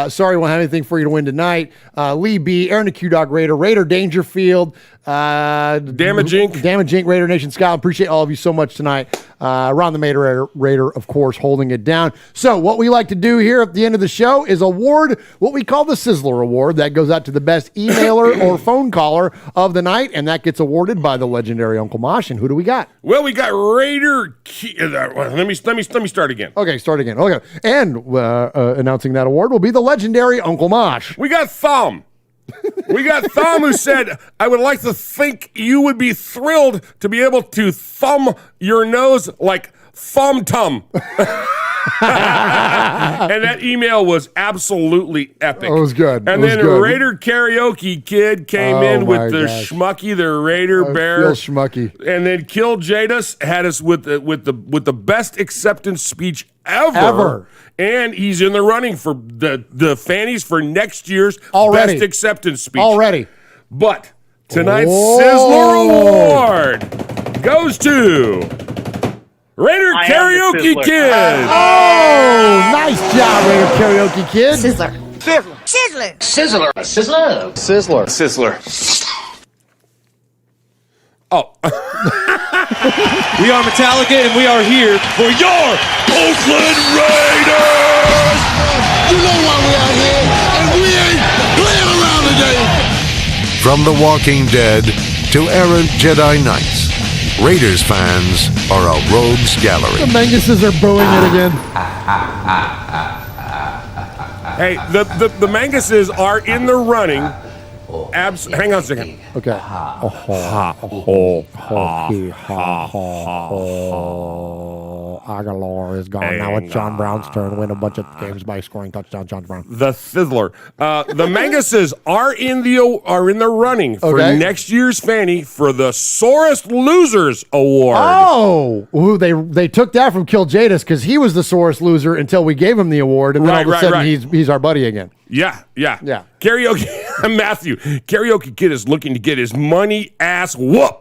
Sorry, won't have anything for you to win tonight. Lee B, Aaron the Q-Dog Raider, Raider Dangerfield, Damage Inc., Raider Nation Scott. Appreciate all of you so much tonight. Ron the Raider, of course, holding it down. So what we like to do here at the end of the show is award what we call the Sizzler Award. That goes out to the best emailer or phone caller of the night, and that gets awarded by the legendary Uncle Mosh. And who do we got? Well, we got Raider. Let me start again. Okay, start again. Okay, and announcing that award will be the legendary Uncle Mosh. We got Thumb. We got Thumb, who said, I would like to think you would be thrilled to be able to thumb your nose like Thumb Tum. And that email was absolutely epic. It was good. And then Raider Karaoke Kid came in with the Schmucky, the Raider Bear. Real Schmucky. And then Kiljadis had us with the best acceptance speech ever. And he's in the running for the fannies for next year's best acceptance speech. Already. But tonight's Sizzler Award goes to Raider Karaoke Kid. Oh, nice job, Raider Karaoke Kid. Sizzler. Sizzler. Sizzler. Sizzler. Sizzler. Oh. We are Metallica, and we are here for your Oakland Raiders! You know why we out here, and we ain't playing around today. From The Walking Dead to errant Jedi Knights, Raiders fans are a rogues gallery. The Manguses are booing it again. Hey, the Manguses are in the running. Hang on a second. Okay. Aguilar is gone. Now it's John Brown's turn to win a bunch of games by scoring touchdowns. John Brown. The Sizzler. The Manguses are in the running for next year's fanny for the Sorest Losers Award. Oh, ooh, they took that from Kiljadis because he was the sorest loser until we gave him the award, and then all of a sudden he's our buddy again. Yeah. Karaoke Matthew. Karaoke Kid is looking to get his money ass whoop.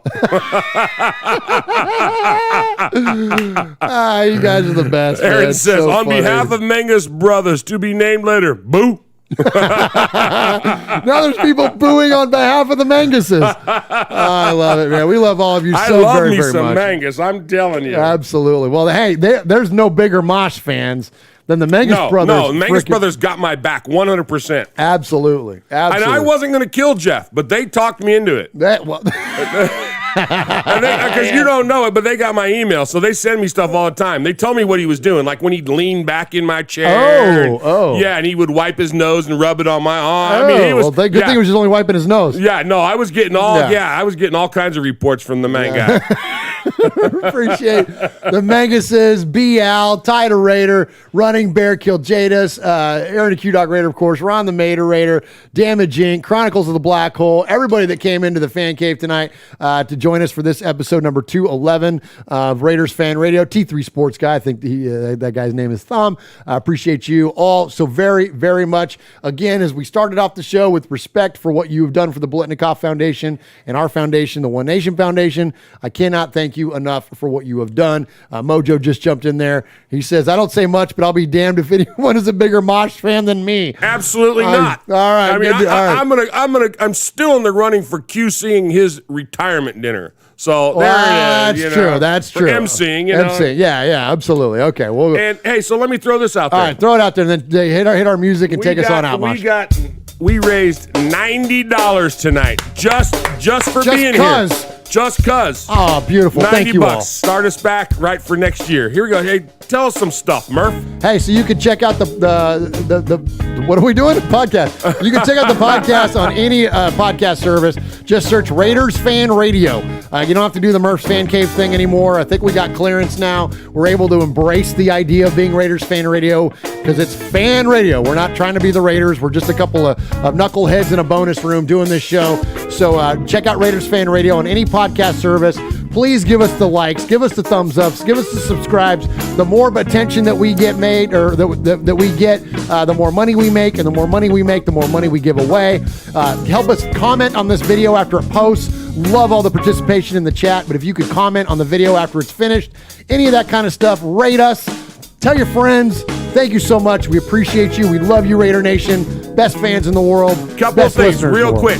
You guys are the best. Aaron says, on behalf of Mangus Brothers, to be named later, boo. Now there's people booing on behalf of the Manguses. I love it, man. We love all of you so very, very much. I love me some Mangus, I'm telling you. Absolutely. Well, hey, there's no bigger Mosh fans than the Mangus Brothers. No, Mangus Brothers got my back 100%. Absolutely. And I wasn't going to kill Jeff, but they talked me into it. Because you don't know it, but they got my email, so they send me stuff all the time. They tell me what he was doing, like when he'd lean back in my chair. Yeah, and he would wipe his nose and rub it on my arm. Good thing he was just only wiping his nose. Yeah, no, I was getting all kinds of reports from the man guy. Appreciate the Manguses, B. Al, Ty the Raider, Running Bear, Kiljadis, Aaron the Q-Dog Raider, of course, Ron the Mater Raider, Damage Inc., Chronicles of the Black Hole, everybody that came into the fan cave tonight to join us for this episode number 211 of Raiders Fan Radio. T3 Sports Guy, I think that guy's name is Thumb. I appreciate you all so very, very much. Again, as we started off the show with respect for what you have done for the Blitnikoff Foundation and our foundation, the One Nation Foundation, I cannot thank you enough for what you have done. Mojo just jumped in there. He says, I don't say much, but I'll be damned if anyone is a bigger Mosh fan than me. Absolutely not. All right. I mean, I'm still in the running for QCing his retirement dinner. So that's true. That's true. MCing, MCing. Yeah, absolutely. Okay. Well, and hey, so let me throw this out there. All right, throw it out there, and then hit our music and take us on out, Mosh. We raised $90 tonight just for being here. Just cuz. Oh, beautiful. Thank you $90. all. Start us back right for next year. Here we go. Hey, tell us some stuff, Murph. Hey, so you can check out the what are we doing? Podcast. You can check out the podcast on any podcast service. Just search Raiders Fan Radio. You don't have to do the Murph's Fan Cave thing anymore. I think we got clearance now. We're able to embrace the idea of being Raiders Fan Radio because it's fan radio. We're not trying to be the Raiders. We're just a couple of knuckleheads in a bonus room doing this show. So check out Raiders Fan Radio on any podcast service. Please give us the likes, give us the thumbs ups, give us the subscribes. The more attention that we get made, or that we get, the more money we make, and the more money we make, the more money we give away. Help us comment on this video after it posts. Love all the participation in the chat, but if you could comment on the video after it's finished, any of that kind of stuff, rate us, tell your friends. Thank you so much. We appreciate you. We love you, Raider Nation. Best fans in the world. Couple of things real quick.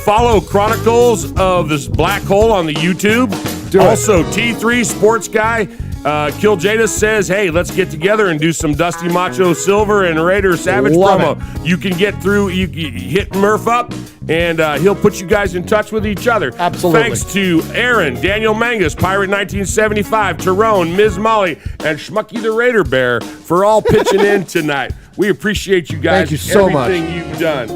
Follow Chronicles of this Black Hole on the YouTube. Also, T3 Sports Guy, Kill Jada says, hey, let's get together and do some Dusty Macho Silver and Raider Savage promo. You can get through, you hit Murph up, and he'll put you guys in touch with each other. Absolutely. Thanks to Aaron, Daniel Mangus, Pirate 1975, Tyrone, Ms. Molly, and Schmucky the Raider Bear for all pitching in tonight. We appreciate you guys. Thank you so much. Everything you've done.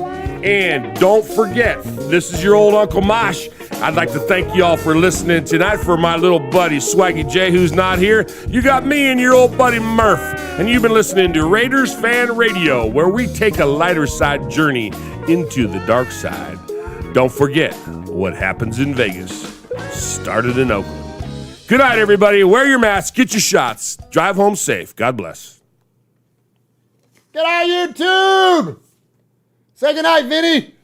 And don't forget, this is your old Uncle Mosh. I'd like to thank you all for listening tonight. For my little buddy Swaggy J, who's not here, you got me and your old buddy Murph. And you've been listening to Raiders Fan Radio, where we take a lighter side journey into the dark side. Don't forget, what happens in Vegas started in Oakland. Good night, everybody. Wear your mask, get your shots, drive home safe. God bless. Get out of YouTube! Say goodnight, Vinny.